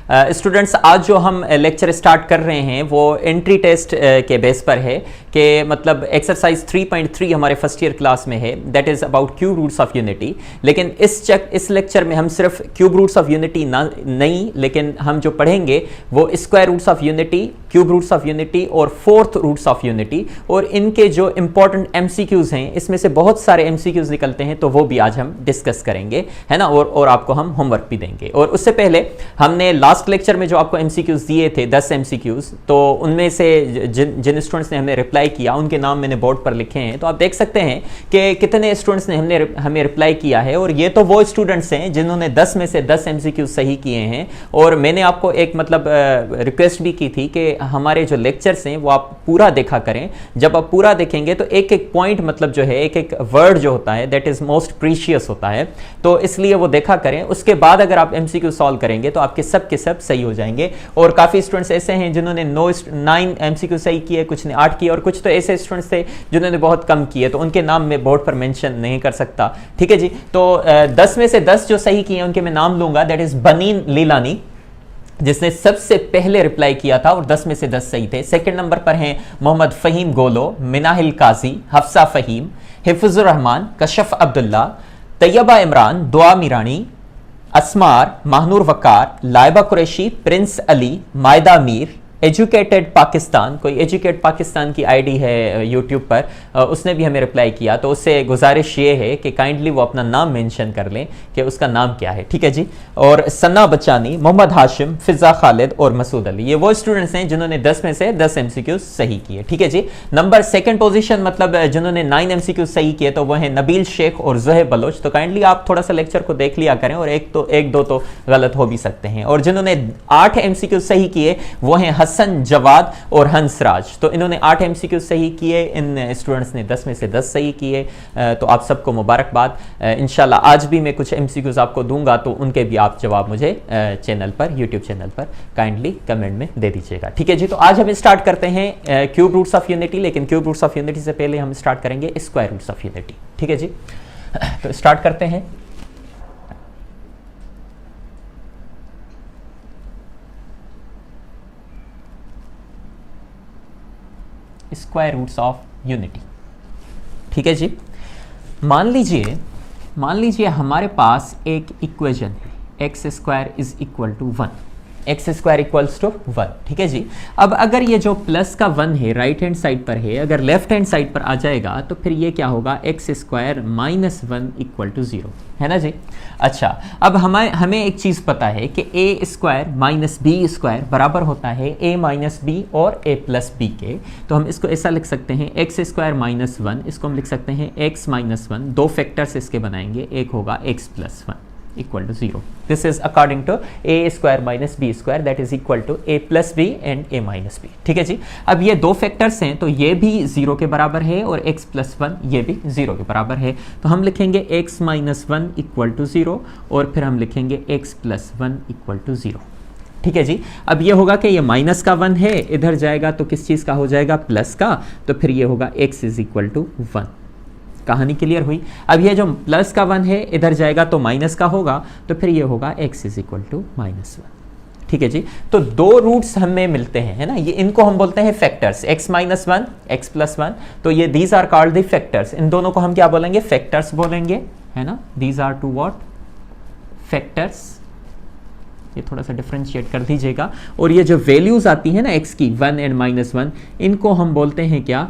Students, आज जो हम लेक्चर स्टार्ट कर रहे हैं वो एंट्री टेस्ट के बेस पर है कि मतलब एक्सरसाइज 3.3 हमारे फर्स्ट ईयर क्लास में है, that is about cube roots of unity. लेकिन इस लेक्चर में हम सिर्फ क्यूब रूट्स ऑफ यूनिटी नहीं, लेकिन हम जो पढ़ेंगे वो square roots of unity, cube roots of unity और फोर्थ रूट्स ऑफ यूनिटी, और इनके जो इंपॉर्टेंट एमसीक्यूज हैं, इसमें से बहुत सारे एमसीक्यूज निकलते हैं, तो वो भी आज हम डिस्कस करेंगे, है ना। और आपको हम होमवर्क भी देंगे। और उससे पहले हमने लास्ट लेक्चर में जो आपको एमसीक्यूज दिए थे 10 एमसीक्यूज, तो उनमें से जिन स्टूडेंट्स ने हमें रिप्लाई किया उनके नाम मैंने बोर्ड पर लिखे हैं, तो आप देख सकते हैं कि कितने स्टूडेंट्स ने हमें रिप्लाई किया है। और ये तो वो स्टूडेंट्स हैं जिन्होंने 10 में से 10 एमसीक्यूज सही किए हैं। और मैंने आपको एक मतलब रिक्वेस्ट भी की थी कि हमारे जो लेक्चर्स हैं वो आप पूरा देखा करें। जब आप पूरा देखेंगे तो एक एक पॉइंट मतलब जो है, एक एक वर्ड जो होता है दैट इज मोस्ट प्रीशियस होता है, तो इसलिए वो देखा करें। उसके बाद अगर आप एमसीक्यू सॉल्व करेंगे तो आपके सब के सब सही हो जाएंगे। और काफ़ी स्टूडेंट्स ऐसे हैं जिन्होंने 9 एमसीक्यू सही किए, कुछ ने 8 किए, और कुछ तो ऐसे स्टूडेंट्स थे जिन्होंने बहुत कम किए, तो उनके नाम मैं बोर्ड पर मेंशन नहीं कर सकता, ठीक है जी। तो 10 में से 10 जो सही किए उनके मैं नाम लूंगा, दैट इज बनीन लीलानी जिसने सबसे पहले रिप्लाई किया था और 10 में से 10 सही थे। सेकंड नंबर पर हैं मोहम्मद फ़हीम गोलो, मिनाहिल काजी, हफ्सा फ़हीम, हिफ्जुर रहमान, कशफ अब्दुल्ला, तैयबा इमरान, दुआ मीरानी, असमार, महानूर वकार, लाइबा कुरैशी, प्रिंस अली, मायदा मीर, एजुकेटेड पाकिस्तान, कोई एजुकेट पाकिस्तान की आईडी है यूट्यूब पर, उसने भी हमें रिप्लाई किया। तो उससे गुजारिश ये है कि काइंडली वो अपना नाम मेंशन कर लें कि उसका नाम क्या है, ठीक है जी। और सन्ना बच्चानी, मोहम्मद हाशिम, फिजा खालिद और मसूद अली, ये वो स्टूडेंट्स हैं जिन्होंने 10 में से 10 एमसीक्यू सही किए, ठीक है जी। नंबर सेकंड पोजीशन मतलब जिन्होंने 9 एमसीक्यू सही किए तो वो हैं नबील शेख और ज़ुहैब बलोच। तो काइंडली आप थोड़ा सा लेक्चर को देख लिया करें, और एक दो तो गलत हो भी सकते हैं। और जिन्होंने 8 एमसीक्यू सही किए वो हैं हसन जवाद और हंसराज। तो इन्होंने 8 एमसीक्यू सही किए, इन स्टूडेंट्स ने 10 में से 10 सही किए। तो आप सबको मुबारकबाद। इंशाल्लाह आज भी मैं कुछ एमसीक्यूज आपको दूंगा, तो उनके भी आप जवाब मुझे चैनल पर, यूट्यूब चैनल पर काइंडली कमेंट में दे दीजिएगा, ठीक है जी। तो आज हम स्टार्ट करते हैं क्यूब रूट्स ऑफ यूनिटी, लेकिन क्यूब रूट्स ऑफ यूनिटी से पहले हम स्टार्ट करेंगे स्क्वायर रूट्स ऑफ यूनिटी, ठीक है जी। तो स्टार्ट करते हैं। स्क्वायर रूट्स ऑफ यूनिटी, ठीक है जी। मान लीजिए हमारे पास एक इक्वेशन है, x square is equal to 1, x square equals to 1, ठीक है जी। अब अगर ये जो प्लस का 1 है राइट हैंड साइड पर है, अगर लेफ्ट हैंड साइड पर आ जाएगा तो फिर ये क्या होगा, x square minus 1 equal to 0, है ना जी। अच्छा, अब हमें एक चीज़ पता है कि ए स्क्वायर माइनस बी स्क्वायर बराबर होता है ए माइनस बी और ए प्लस बी के। तो हम इसको ऐसा लिख सकते हैं, एक्स स्क्वायर माइनस 1, इसको हम लिख सकते हैं एक्स माइनस 1, दो फैक्टर्स इसके बनाएंगे, एक होगा x plus 1 equal to 0। This is according to A square minus B square that is equal to A plus B and A minus B, ठीक है जी। अब ये दो फैक्टर्स हैं तो ये भी 0 के बराबर है और x प्लस 1 ये भी 0 के बराबर है। तो हम लिखेंगे x माइनस 1 इक्वल टू 0 और फिर हम लिखेंगे x प्लस 1 इक्वल टू 0, ठीक है जी। अब ये होगा कि ये माइनस का 1 है, इधर जाएगा तो किस चीज़ का हो जाएगा, प्लस का, तो फिर ये होगा x इज इक्वल टू 1। कहानी क्लियर हुई। अब ये जो प्लस का 1 है इधर जाएगा तो माइनस का होगा, तो फिर ये होगा x is equal to minus 1, ठीक है जी। तो दो रूट्स हमें मिलते हैं, है ना, ये इनको हम बोलते हैं factors, x minus 1, x plus 1। तो ये these are called the factors, इन दोनों को हम क्या बोलेंगे, फैक्टर्स बोलेंगे, है ना। These are two what, factors. ये थोड़ा सा डिफरेंशिएट कर दीजिएगा। और ये जो वैल्यूज आती है ना x की, 1 एंड माइनस 1, इनको हम बोलते हैं क्या,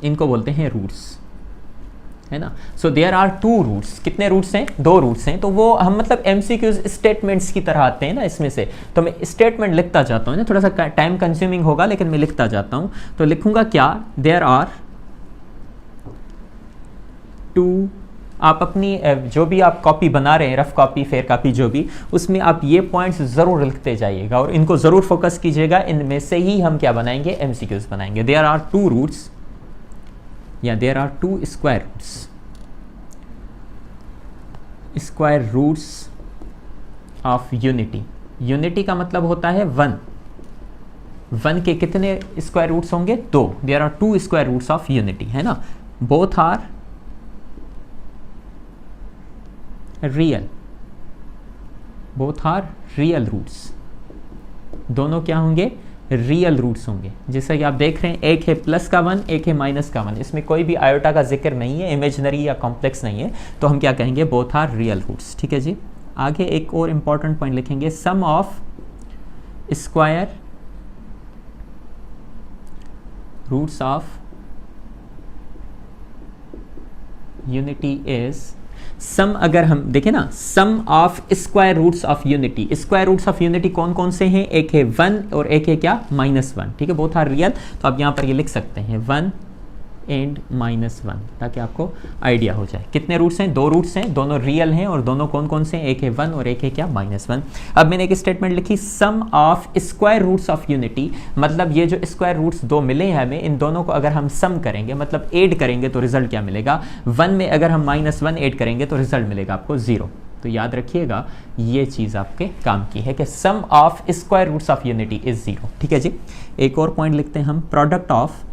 इनको बोलते हैं रूट्स, है ना। So there are 2 roots. कितने रूट्स हैं, 2 रूट्स हैं। तो वो हम मतलब एमसीक्यूज स्टेटमेंट्स की तरह आते हैं ना इसमें से। तो मैं स्टेटमेंट लिखता जाता हूँ ना, थोड़ा सा टाइम कंज्यूमिंग होगा लेकिन मैं लिखता जाता हूँ। तो लिखूंगा क्या, देयर आर 2, आप अपनी जो भी आप कॉपी बना रहे हैं, रफ कॉपी, फेयर कॉपी, जो भी, उसमें आप ये पॉइंट्स ज़रूर लिखते जाइएगा और इनको ज़रूर फोकस कीजिएगा। इनमें से ही हम क्या बनाएंगे, एमसीक्यूज बनाएंगे। देयर आर 2 रूट्स या there are 2 square roots of unity. Unity का मतलब होता है 1 के कितने स्क्वायर रूट्स होंगे, 2। There are 2 square roots of unity, है ना। Both are real both are real roots, दोनों क्या होंगे, रियल रूट्स होंगे। जैसा कि आप देख रहे हैं, एक है प्लस का 1, एक है माइनस का 1, इसमें कोई भी आयोटा का जिक्र नहीं है, इमेजिनरी या कॉम्प्लेक्स नहीं है, तो हम क्या कहेंगे, बोथ आर रियल रूट्स। ठीक है जी। आगे एक और इंपॉर्टेंट पॉइंट लिखेंगे, sum of square roots of unity is sum. अगर हम देखें ना, sum of square roots of unity, square roots of unity कौन कौन से हैं, एक है 1 और एक है क्या, -1। ठीक है, बोथ आर रियल, तो आप यहां पर ये लिख सकते हैं 1 एंड -1, ताकि आपको आइडिया हो जाए। कितने रूट्स हैं, 2 रूट्स हैं, दोनों रियल हैं और दोनों कौन कौन से हैं, एक है 1 और एक है क्या, -1। अब मैंने एक स्टेटमेंट लिखी, sum of square roots of unity, मतलब ये जो स्क्वायर रूट्स 2 मिले हैं हमें, इन दोनों को अगर हम सम करेंगे, मतलब ऐड करेंगे, तो रिजल्ट क्या मिलेगा, 1 में अगर हम -1 ऐड करेंगे तो रिजल्ट मिलेगा आपको 0। तो याद रखिएगा, ये चीज़ आपके काम की है कि sum of square roots of unity is 0। ठीक है जी। एक और पॉइंट लिखते हैं हम, product of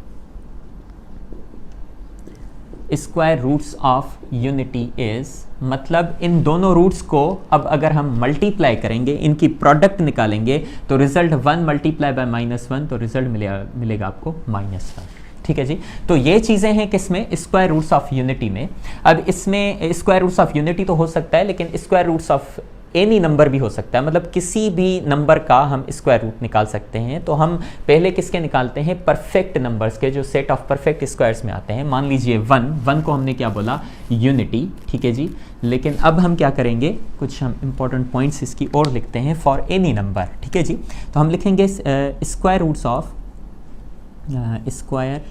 square roots of unity is, मतलब इन दोनों रूट्स को अब अगर हम मल्टीप्लाई करेंगे, इनकी प्रोडक्ट निकालेंगे, तो रिजल्ट 1 मल्टीप्लाई बाय -1, तो रिजल्ट मिलेगा आपको -1। ठीक है जी। तो ये चीज़ें हैं किसमें, स्क्वायर रूट्स ऑफ यूनिटी में। अब इसमें स्क्वायर रूट्स ऑफ यूनिटी तो हो सकता है, लेकिन square roots of any number भी हो सकता है, मतलब किसी भी नंबर का हम स्क्वायर रूट निकाल सकते हैं। तो हम पहले किसके निकालते हैं, परफेक्ट नंबर्स के, जो सेट ऑफ परफेक्ट स्क्वायर्स में आते हैं। मान लीजिए 1 को हमने क्या बोला, यूनिटी। ठीक है जी। लेकिन अब हम क्या करेंगे, कुछ हम इंपॉर्टेंट पॉइंट्स इसकी और लिखते हैं, फॉर एनी नंबर। ठीक है जी। तो हम लिखेंगे square roots of square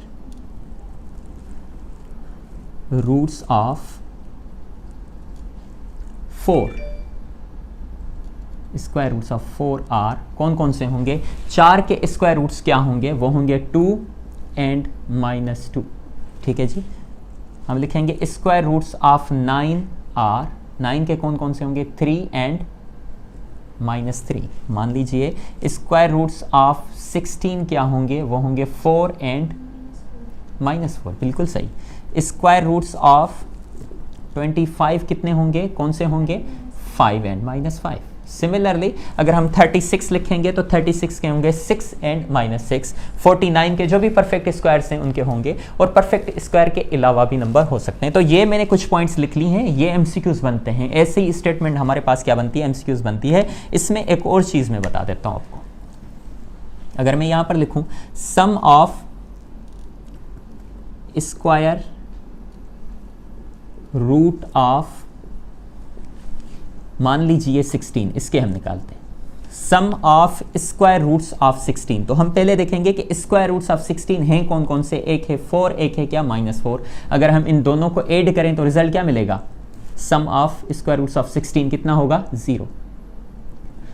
roots of 4, square roots of 4 are, कौन कौन से होंगे, 4 के स्क्वायर रूट्स क्या होंगे, वो होंगे 2 एंड -2। ठीक है जी। हम लिखेंगे स्क्वायर रूट्स ऑफ 9 आर, 9 के कौन कौन से होंगे, 3 एंड -3। मान लीजिए स्क्वायर रूट्स ऑफ 16 क्या होंगे, वो होंगे 4 एंड -4। बिल्कुल सही। स्क्वायर रूट्स ऑफ 25 कितने होंगे, कौन से होंगे, 5 एंड -5। सिमिलरली अगर हम 36 लिखेंगे तो 36 के होंगे 6 एंड -6। 49 के जो भी परफेक्ट स्क्वायर्स हैं उनके होंगे, और परफेक्ट स्क्वायर के अलावा भी नंबर हो सकते हैं। तो ये मैंने कुछ पॉइंट्स लिख ली हैं, ये एमसीक्यूज बनते हैं। ऐसे ही स्टेटमेंट हमारे पास क्या बनती है, एमसीक्यूज बनती है। इसमें एक और चीज़ मैं बता देता हूँ आपको। अगर मैं यहाँ पर लिखूँ सम ऑफ स्क्वायर रूट ऑफ, मान लीजिए 16, इसके हम निकालते हैं sum of square roots of 16। तो हम पहले देखेंगे कि स्क्वायर रूट्स ऑफ 16 हैं कौन कौन से, एक है 4, एक है क्या, -4। अगर हम इन दोनों को ऐड करें तो रिजल्ट क्या मिलेगा, सम ऑफ स्क्वायर रूट्स ऑफ 16 कितना होगा, 0।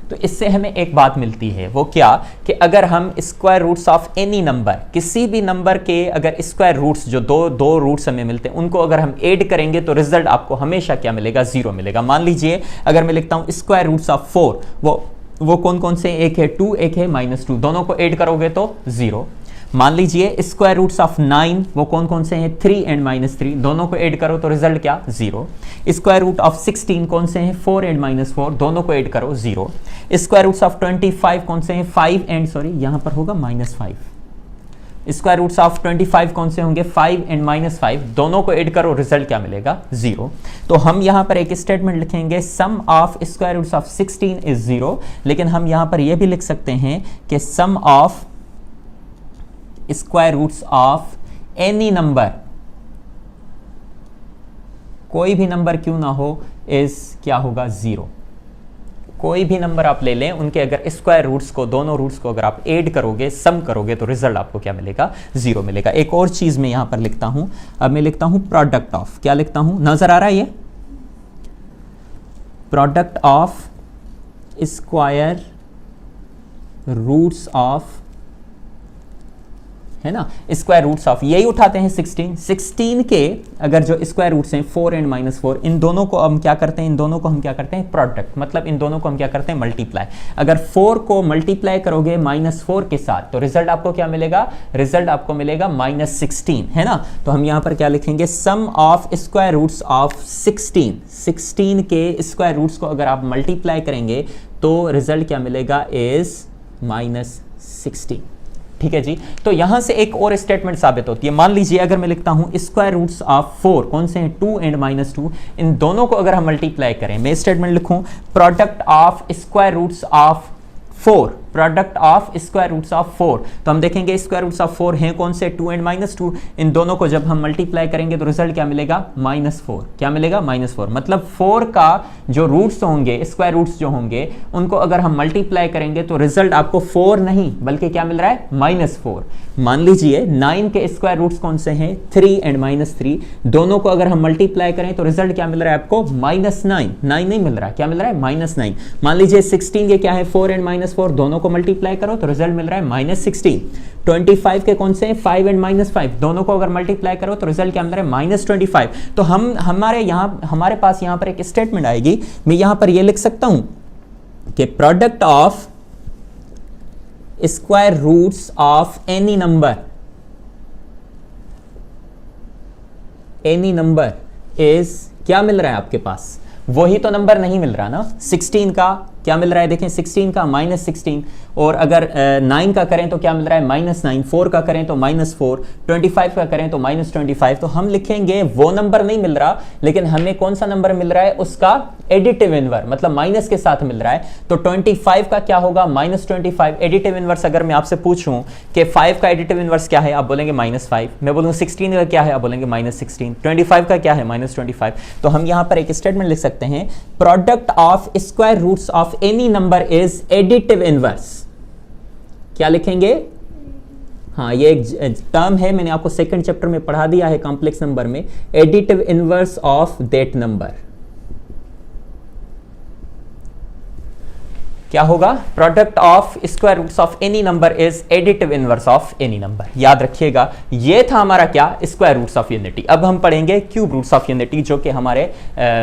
तो इससे हमें एक बात मिलती है, वो क्या, कि अगर हम square roots of any number, किसी भी नंबर के अगर स्क्वायर रूट्स जो दो रूट्स हमें मिलते हैं, उनको अगर हम ऐड करेंगे तो रिजल्ट आपको हमेशा क्या मिलेगा, 0 मिलेगा। मान लीजिए अगर मैं लिखता हूं स्क्वायर रूट्स ऑफ 4, वो कौन कौन से, एक है 2, एक है -2, दोनों को ऐड करोगे तो 0। मान लीजिए स्क्वायर रूट्स ऑफ 9, वो कौन कौन से हैं, 3 एंड -3, दोनों को ऐड करो तो रिजल्ट क्या, 0। स्क्वायर रूट ऑफ 16 कौन से हैं, 4 एंड -4, दोनों को ऐड करो 0। स्क्वायर रूट्स ऑफ 25 कौन से हैं, 5 एंड यहां पर होगा -5। स्क्वायर रूट्स ऑफ 25 कौन से होंगे, 5 एंड -5, दोनों को ऐड करो, रिजल्ट क्या मिलेगा, 0। तो हम यहां पर एक स्टेटमेंट लिखेंगे, sum of square roots of 16 is 0। लेकिन हम यहां पर यह भी लिख सकते हैं कि sum of square roots of any number, कोई भी नंबर क्यों ना हो, इज क्या होगा, 0। कोई भी नंबर आप ले लें, उनके अगर स्क्वायर रूट्स को, दोनों रूट्स को अगर आप ऐड करोगे, सम करोगे, तो रिजल्ट आपको क्या मिलेगा, 0 मिलेगा। एक और चीज मैं यहां पर लिखता हूं, अब मैं लिखता हूं प्रोडक्ट ऑफ, क्या लिखता हूं, नजर आ रहा है ये, product of square roots of है ना, स्क्वायर रूट्स ऑफ, यही उठाते हैं 16 के अगर जो स्क्वायर रूट्स हैं 4 एंड -4, इन दोनों को हम क्या करते हैं, इन दोनों को हम क्या करते हैं, प्रोडक्ट, मतलब इन दोनों को हम क्या करते हैं, मल्टीप्लाई। अगर 4 को मल्टीप्लाई करोगे -4 के साथ तो रिजल्ट आपको क्या मिलेगा, रिजल्ट आपको मिलेगा -16, है ना। तो हम यहां पर क्या लिखेंगे, sum of square roots of 16 के स्क्वायर रूट्स को अगर आप मल्टीप्लाई करेंगे तो रिजल्ट क्या मिलेगा, इज -16। ठीक है जी। तो यहां से एक और स्टेटमेंट साबित होती है। मान लीजिए अगर मैं लिखता हूं स्क्वायर रूट्स ऑफ 4, कौन से हैं, 2 एंड -2, इन दोनों को अगर हम मल्टीप्लाई करें, मैं स्टेटमेंट लिखूं product of square roots of 4, product of square roots of 4, तो हम देखेंगे स्क्वायर रूट्स ऑफ 4 हैं कौन से, 2 एंड -2, इन दोनों को जब हम मल्टीप्लाई करेंगे तो रिजल्ट क्या मिलेगा, -4। क्या मिलेगा, -4। मतलब 4 का जो रूट्स होंगे, स्क्वायर रूट्स जो होंगे, उनको अगर हम मल्टीप्लाई करेंगे तो रिजल्ट आपको 4 नहीं बल्कि क्या मिल रहा है, -4। मान लीजिए 9 के स्क्वायर रूट्स कौन से हैं, 3 एंड -3, दोनों को अगर हम मल्टीप्लाई करें तो रिजल्ट क्या मिल रहा है आपको, -9 नहीं मिल रहा है, क्या मिल रहा है, -9। मान लीजिए 16 के क्या है, 4 एंड -4, दोनों को मल्टीप्लाई करो तो रिजल्ट मिल रहा है -16। 25 के कौन से हैं, 5 एंड -5, दोनों को अगर मल्टीप्लाई करो तो रिजल्ट क्या मिल रहा है, -25। तो हमारे पास यहां पर एक स्टेटमेंट आएगी, मैं यहां पर ये लिख सकता हूं कि product of square roots of any number is, क्या मिल रहा है आपके पास, वही तो नंबर नहीं मिल रहा ना, 16 का क्या मिल रहा है, देखें 16 का -16, और अगर 9 का करें तो क्या मिल रहा है, -9, 4 का करें तो -4, 25 का करें तो -25। तो हम लिखेंगे वो नंबर नहीं मिल रहा, लेकिन हमें कौन सा नंबर मिल रहा है, उसका एडिटिव इनवर्स, मतलब माइनस के साथ मिल रहा है। तो 25 का क्या होगा, -25। एडिटिव इनवर्स अगर मैं आपसे पूछूं कि 5 का एडिटिव इनवर्स क्या है, आप बोलेंगे -5। मैं बोलूँ 16 का क्या है, आप बोलेंगे -16। 25 का क्या है, -25। तो हम यहां पर एक स्टेटमेंट लिख सकते हैं, product of square roots of any number is additive inverse. क्या लिखेंगे, हाँ ये एक टर्म है, मैंने आपको सेकंड चैप्टर में पढ़ा दिया है कॉम्प्लेक्स नंबर में, additive inverse of that number. क्या होगा, product of square roots of any number is additive inverse of any number. याद रखिएगा, ये था हमारा क्या, स्क्वायर रूट्स ऑफ यूनिटी। अब हम पढ़ेंगे क्यूब रूट्स ऑफ यूनिटी, जो कि हमारे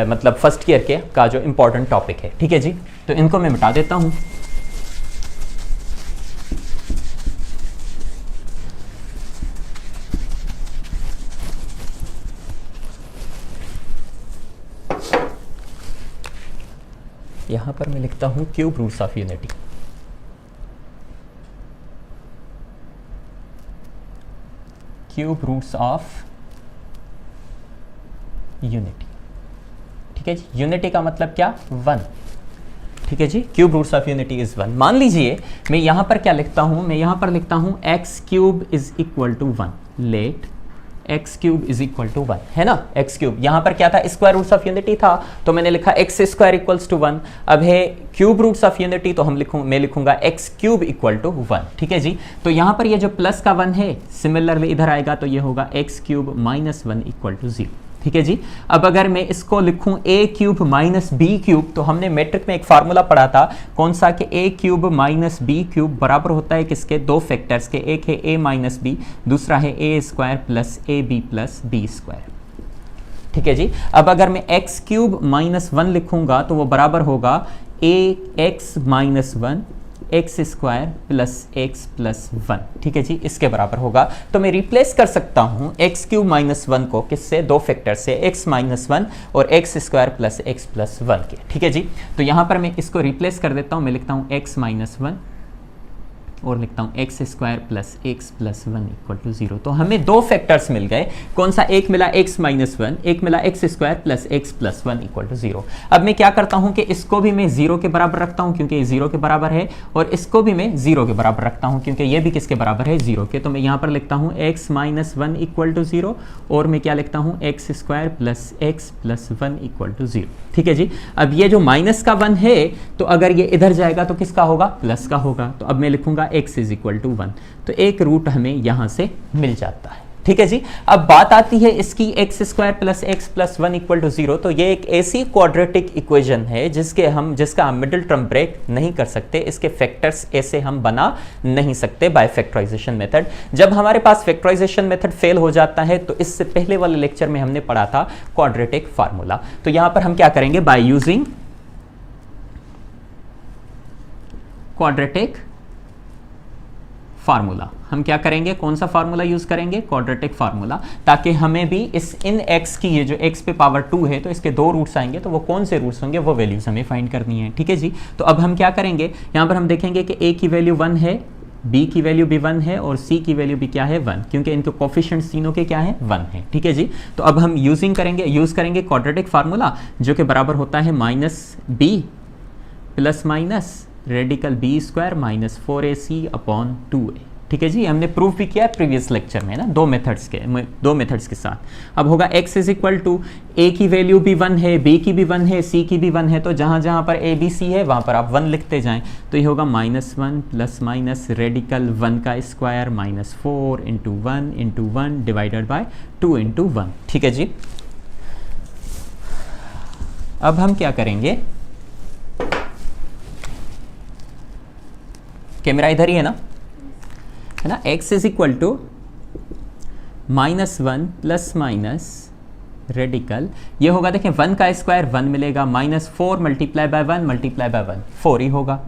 मतलब फर्स्ट ईयर के का जो इंपॉर्टेंट टॉपिक है। ठीक है जी, तो इनको मैं मिटा देता हूं। यहां पर मैं लिखता हूं cube roots of unity. Cube roots of unity. ठीक है जी, यूनिटी का मतलब क्या, 1। ठीक है जी, cube roots of unity is 1। मान लीजिए मैं यहां पर क्या लिखता हूं, मैं यहां पर लिखता हूं x cube is equal to 1। Let x cube is equal to 1, है ना। x क्यूब यहां पर क्या था, स्क्वायर रूट्स ऑफ यूनिटी था, तो मैंने लिखा x स्क्वायर इक्वल्स टू 1। अब है क्यूब रूट्स ऑफ यूनिटी, तो मैं लिखूंगा x क्यूब इक्वल टू 1। ठीक है जी, तो यहां पर ये जो प्लस का 1 है, सिमिलरली इधर आएगा तो ये होगा x cube minus 1 equal to 0। ठीक है जी। अब अगर मैं इसको लिखूं a cube minus B cube, तो हमने मैट्रिक में एक फार्मूला पढ़ा था, कौन सा, कि a cube minus B cube बराबर होता है किसके, दो फैक्टर्स के, एक है a माइनस बी, दूसरा है a square plus A B plus B square. ठीक है जी। अब अगर मैं x क्यूब माइनस 1 लिखूंगा तो वो बराबर होगा a x minus 1 x square plus x plus 1। ठीक है जी, इसके बराबर होगा। तो मैं रिप्लेस कर सकता हूं एक्स क्यूब माइनस 1 को किससे, दो फैक्टर से, एक्स माइनस 1 और x square plus x plus 1 के। ठीक है जी, तो यहां पर मैं इसको रिप्लेस कर देता हूं, मैं लिखता हूं एक्स माइनस 1 और लिखता हूं x square plus x plus 1 equal to 0। तो हमें दो फैक्टर्स मिल गए, कौन सा, एक मिला एक्स माइनस 1, एक मिला x square plus x plus 1 equal to 0। अब मैं क्या करता हूं कि इसको भी मैं 0 के बराबर रखता हूं क्योंकि ये 0 के बराबर है, और इसको भी मैं 0 के बराबर रखता हूं क्योंकि ये भी किसके बराबर है, 0 के। तो मैं यहां पर लिखता हूं एक्स माइनस 1 इक्वल टू 0 और मैं क्या लिखता हूं x square plus x plus 1 equal to 0। ठीक है जी। अब ये जो माइनस का 1 है, तो अगर ये इधर जाएगा तो किसका होगा, प्लस का होगा। तो अब मैं लिखूंगा x इज इक्वल टू 1। तो एक रूट हमें यहां से मिल जाता है। ठीक है जी। अब बात आती है इसकी x square plus x plus 1 equal to 0। तो ये एक ऐसी क्वाड्रेटिक इक्वेशन है जिसका हम मिडिल टर्म ब्रेक नहीं कर सकते, इसके फैक्टर्स ऐसे हम बना नहीं सकते बाय फैक्टराइजेशन मेथड। जब हमारे पास फैक्टराइजेशन मेथड फेल हो जाता है तो इससे पहले वाले लेक्चर में हमने पढ़ा था क्वाड्रेटिक फार्मूला। तो यहां पर हम क्या करेंगे, बाय यूजिंग क्वाड्रेटिक फार्मूला, हम क्या करेंगे, कौन सा फार्मूला यूज करेंगे, क्वाड्रेटिक फार्मूला, ताकि हमें भी इस इन x की, ये जो x पे पावर 2 है तो इसके 2 रूट्स आएंगे, तो वो कौन से रूट्स होंगे वो वैल्यूज हमें फाइंड करनी है। ठीक है जी। तो अब हम क्या करेंगे, यहां पर हम देखेंगे कि a की वैल्यू 1 है, b की वैल्यू भी 1 है और c की वैल्यू भी क्या है 1, क्योंकि इनके कोफिशिएंट्स तीनों के क्या है 1 है। ठीक है जी। तो अब हम यूज करेंगे क्वाड्रेटिक फार्मूला, जो कि बराबर होता है -b plus minus radical b square minus 4ac upon 2a। ठीक है जी। हमने प्रूफ भी किया है प्रीवियस लेक्चर में ना, दो मेथड्स के साथ। अब होगा x is equal to a की वैल्यू भी 1 है, b की भी 1 है, c की भी 1 है, तो जहां जहां पर a b c है वहां पर आप 1 लिखते जाएं। तो ये होगा -1 प्लस माइनस रेडिकल 1 का square minus 4 into 1 divided by 2 into 1। ठीक है जी। अब हम क्या करेंगे, कैमरा इधर ही है ना, x is equal to -1 plus minus radical, ये होगा देखें 1 का स्क्वायर 1 मिलेगा, -4 मल्टीप्लाई बाय 1 मल्टीप्लाई बाय 1 4 ही होगा,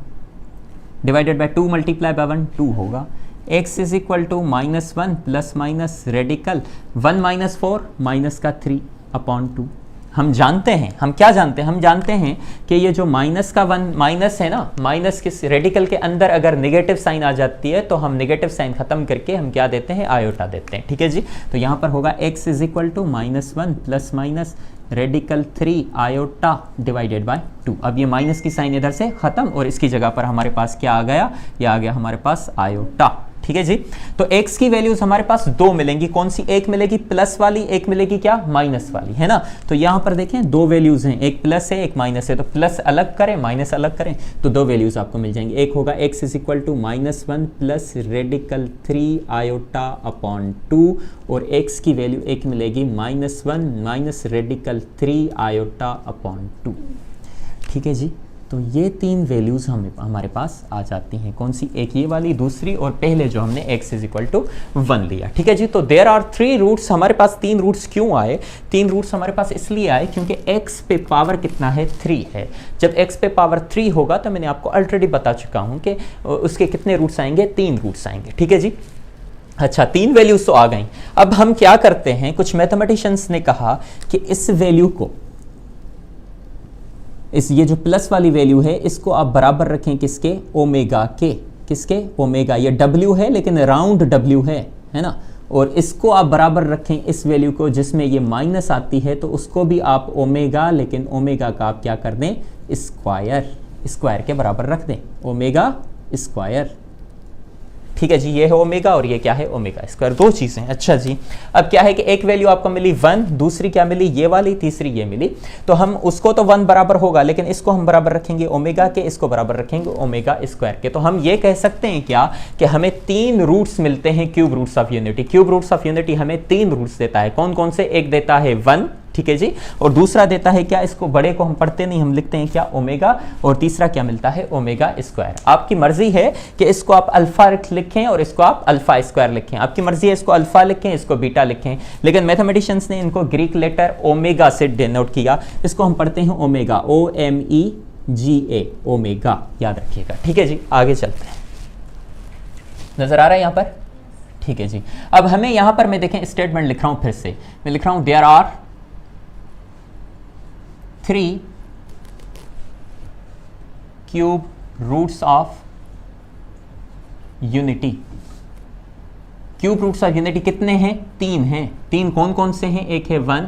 डिवाइडेड बाय 2 मल्टीप्लाई बाय 1 2 होगा। x is equal to -1 plus minus radical 1 minus 4 minus का 3 अपॉन 2। हम जानते हैं, हम क्या जानते हैं, हम जानते हैं कि ये जो माइनस का 1 माइनस है ना, माइनस के रेडिकल के अंदर अगर नेगेटिव साइन आ जाती है तो हम नेगेटिव साइन खत्म करके हम क्या देते हैं, आयोटा देते हैं। ठीक है जी। तो यहाँ पर होगा x is equal to -1 plus minus radical 3 iota divided by 2। अब ये माइनस की साइन इधर से खत्म और इसकी जगह पर हमारे पास क्या आ गया, ये आ गया हमारे पास आयोटा। ठीक है जी। तो x की वैल्यूज हमारे पास 2 मिलेंगी, कौन सी, एक मिलेगी प्लस वाली, एक मिलेगी क्या, माइनस वाली, है ना। तो यहां पर देखें 2 वैल्यूज हैं, एक प्लस है एक माइनस है, तो प्लस अलग करें माइनस अलग करें तो 2 वैल्यूज आपको मिल जाएंगी। एक होगा x is equal to -1 plus radical 3 iota upon 2 और x की वैल्यू एक मिलेगी -1 माइनस रेडिकल 3 आयोटा अपॉन 2। ठीक है जी। तो ये 3 वैल्यूज हमारे पास आ जाती हैं, कौन सी, एक ये वाली, दूसरी और पहले जो हमने x इज इक्वल टू 1 लिया। ठीक है जी। तो देयर आर 3 रूट्स, हमारे पास 3 रूट्स क्यों आए, 3 रूट्स हमारे पास इसलिए आए क्योंकि x पे पावर कितना है, 3 है। जब x पे पावर 3 होगा तो मैंने आपको ऑलरेडी बता चुका हूं कि उसके कितने रूट्स आएंगे, 3 रूट्स आएंगे। ठीक है जी। अच्छा, 3 वैल्यूज तो आ गई। अब हम क्या करते हैं, कुछ मैथमेटिशियंस ने कहा कि इस वैल्यू को, ये जो प्लस वाली वैल्यू है इसको आप बराबर रखें किसके, ओमेगा के, किसके, ओमेगा। ये W है लेकिन राउंड W है ना, और इसको आप बराबर रखें इस वैल्यू को जिसमें ये माइनस आती है, तो उसको भी आप ओमेगा, लेकिन ओमेगा का आप क्या कर दें, स्क्वायर के बराबर रख दें, ओमेगा स्क्वायर। ठीक है जी। ये है ओमेगा और ये क्या है, ओमेगा स्क्वायर, 2 चीजें। अच्छा जी। अब क्या है कि एक वैल्यू आपको मिली 1, दूसरी क्या मिली, ये वाली, तीसरी ये मिली। तो हम उसको तो 1 बराबर होगा, लेकिन इसको हम बराबर रखेंगे ओमेगा के, इसको बराबर रखेंगे ओमेगा स्क्वायर के। तो हम ये कह सकते हैं क्या कि हमें 3 रूट्स मिलते हैं cube roots of unity. Cube roots of unity हमें 3 रूट्स देता है, कौन कौन से, एक देता है 1, ठीक है जी, और दूसरा देता है क्या, इसको बड़े को हम पढ़ते नहीं, हम लिखते हैं क्या, ओमेगा, और तीसरा क्या मिलता है, ओमेगा स्क्वायर। आपकी मर्जी है कि इसको आप अल्फा लिखें और इसको आप अल्फा स्क्वायर लिखें, आपकी मर्जी है, इसको अल्फा लिखें इसको बीटा लिखें, लेकिन मैथमेटिशियंस ने इनको ग्रीक लेटर ओमेगा से डिनोट किया। इसको हम पढ़ते हैं ओमेगा, OMEGA, ओमेगा, याद रखिएगा। ठीक है जी। आगे चलते हैं, नजर आ रहा है यहां पर, ठीक है जी। अब हमें यहां पर, मैं देखें स्टेटमेंट लिख रहा हूं, फिर से मैं लिख रहा हूं, there are 3 cube roots of unity. Cube roots of unity कितने हैं, 3 हैं। 3 कौन कौन से हैं, एक है 1,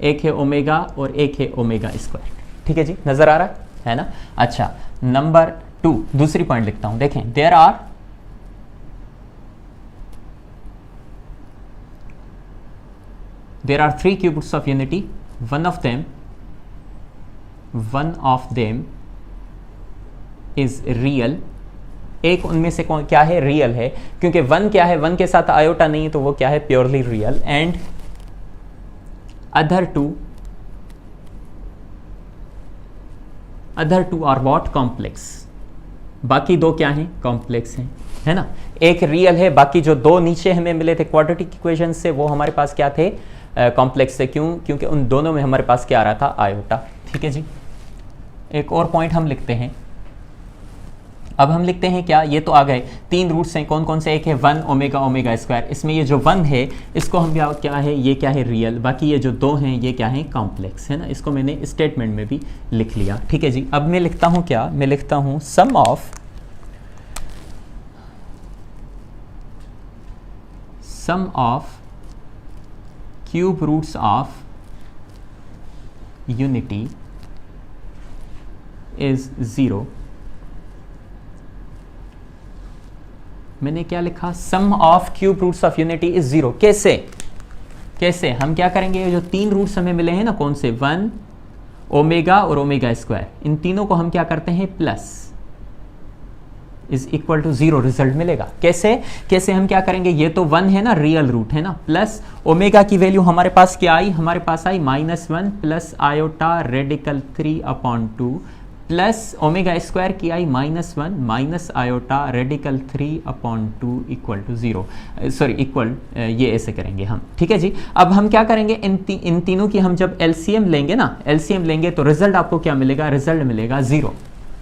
एक है ओमेगा और एक है ओमेगा स्क्वायर। ठीक है जी, नजर आ रहा है ना। अच्छा, नंबर 2, दूसरी पॉइंट लिखता हूं, देखें, there are 3 cube roots of unity, one of them is real एक उनमें से क्या है, रियल है, क्योंकि 1 क्या है, 1 के साथ आयोटा नहीं है तो वो क्या है, purely real. And other two are what, complex. बाकी दो क्या हैं, कॉम्प्लेक्स हैं, है ना। एक रियल है, बाकी जो दो नीचे हमें मिले थे क्वाड्रेटिक इक्वेशन से वो हमारे पास क्या थे, कॉम्प्लेक्स से। क्यों, क्योंकि उन दोनों में हमारे पास क्या आ रहा था, आयोटा। ठीक है जी। एक और पॉइंट हम लिखते हैं। अब हम लिखते हैं क्या, ये तो आ गए 3 रूट्स हैं, कौन कौन से, एक है 1 ओमेगा ओमेगा स्क्वायर, इसमें ये जो 1 है इसको हम क्या है, ये क्या है, रियल। बाकी ये जो 2 हैं ये क्या है, कॉम्प्लेक्स, है ना। इसको मैंने स्टेटमेंट में भी लिख लिया। ठीक है जी। अब मैं लिखता हूँ क्या, मैं लिखता हूँ sum of cube roots of unity is 0। मैंने क्या लिखा, sum of cube roots of unity is 0। कैसे हम क्या करेंगे, ये जो 3 रूट्स हमें मिले हैं ना, कौन से, 1 ओमेगा और ओमेगा स्क्वायर, इन तीनों को हम क्या करते हैं, plus is equal to 0 result मिलेगा। कैसे हम क्या करेंगे, ये तो 1 है ना, रियल रूट है ना, प्लस ओमेगा की वैल्यू हमारे पास क्या आई, हमारे पास आई -1 plus iota radical 3/2 plus omega square की आई -1 minus iota radical 3/2 equal to 0, sorry equal, ये ऐसे करेंगे हम। ठीक है जी। अब हम क्या करेंगे, इन तीनों की हम जब एलसीएम लेंगे ना, एलसीएम लेंगे तो रिजल्ट आपको क्या मिलेगा, रिजल्ट मिलेगा 0,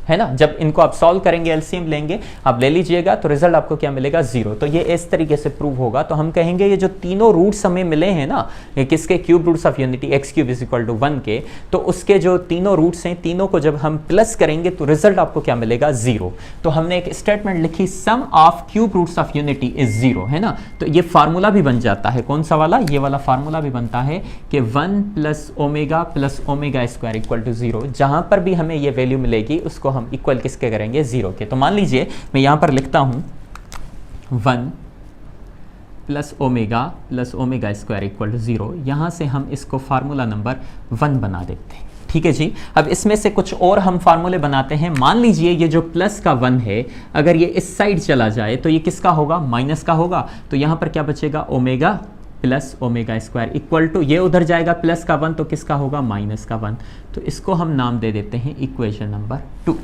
है ना। जब इनको आप सॉल्व करेंगे, एलसीएम लेंगे, आप ले लीजिएगा, तो रिजल्ट आपको क्या मिलेगा, 0। तो ये इस तरीके से प्रूव होगा। तो हम कहेंगे ये जो तीनों रूट्स हमें मिले हैं ना, ये किसके, cube roots of unity x³ is equal to 1 के, तो उसके जो तीनों रूट्स हैं, तीनों को जब हम प्लस करेंगे तो रिजल्ट आपको क्या मिलेगा, 0। तो हमने एक स्टेटमेंट लिखी, sum of cube roots of unity is 0, है ना। तो ये फार्मूला भी बन जाता है, कौन सा वाला, ये वाला फार्मूला भी बनता है कि 1 plus omega square equal to 0। जहां पर भी हमें ये वैल्यू मिलेगी उसको हम इक्वल किसके करेंगे, 0 के। तो मान लीजिए मैं यहां पर लिखता हूं 1 plus omega square equal to 0। यहां से हम इसको फार्मूला नंबर 1 बना देते हैं। ठीक है जी। अब इसमें से कुछ और हम फार्मूले बनाते हैं। मान लीजिए ये जो प्लस का 1 है, अगर ये इस साइड चला जाए तो ये किसका होगा, माइनस का होगा। तो यहां पर क्या बचेगा, omega plus omega square equal to, ये उधर जाएगा प्लस का 1 तो किसका होगा, माइनस का 1। तो इसको हम नाम दे देते हैं इक्वेशन नंबर 2।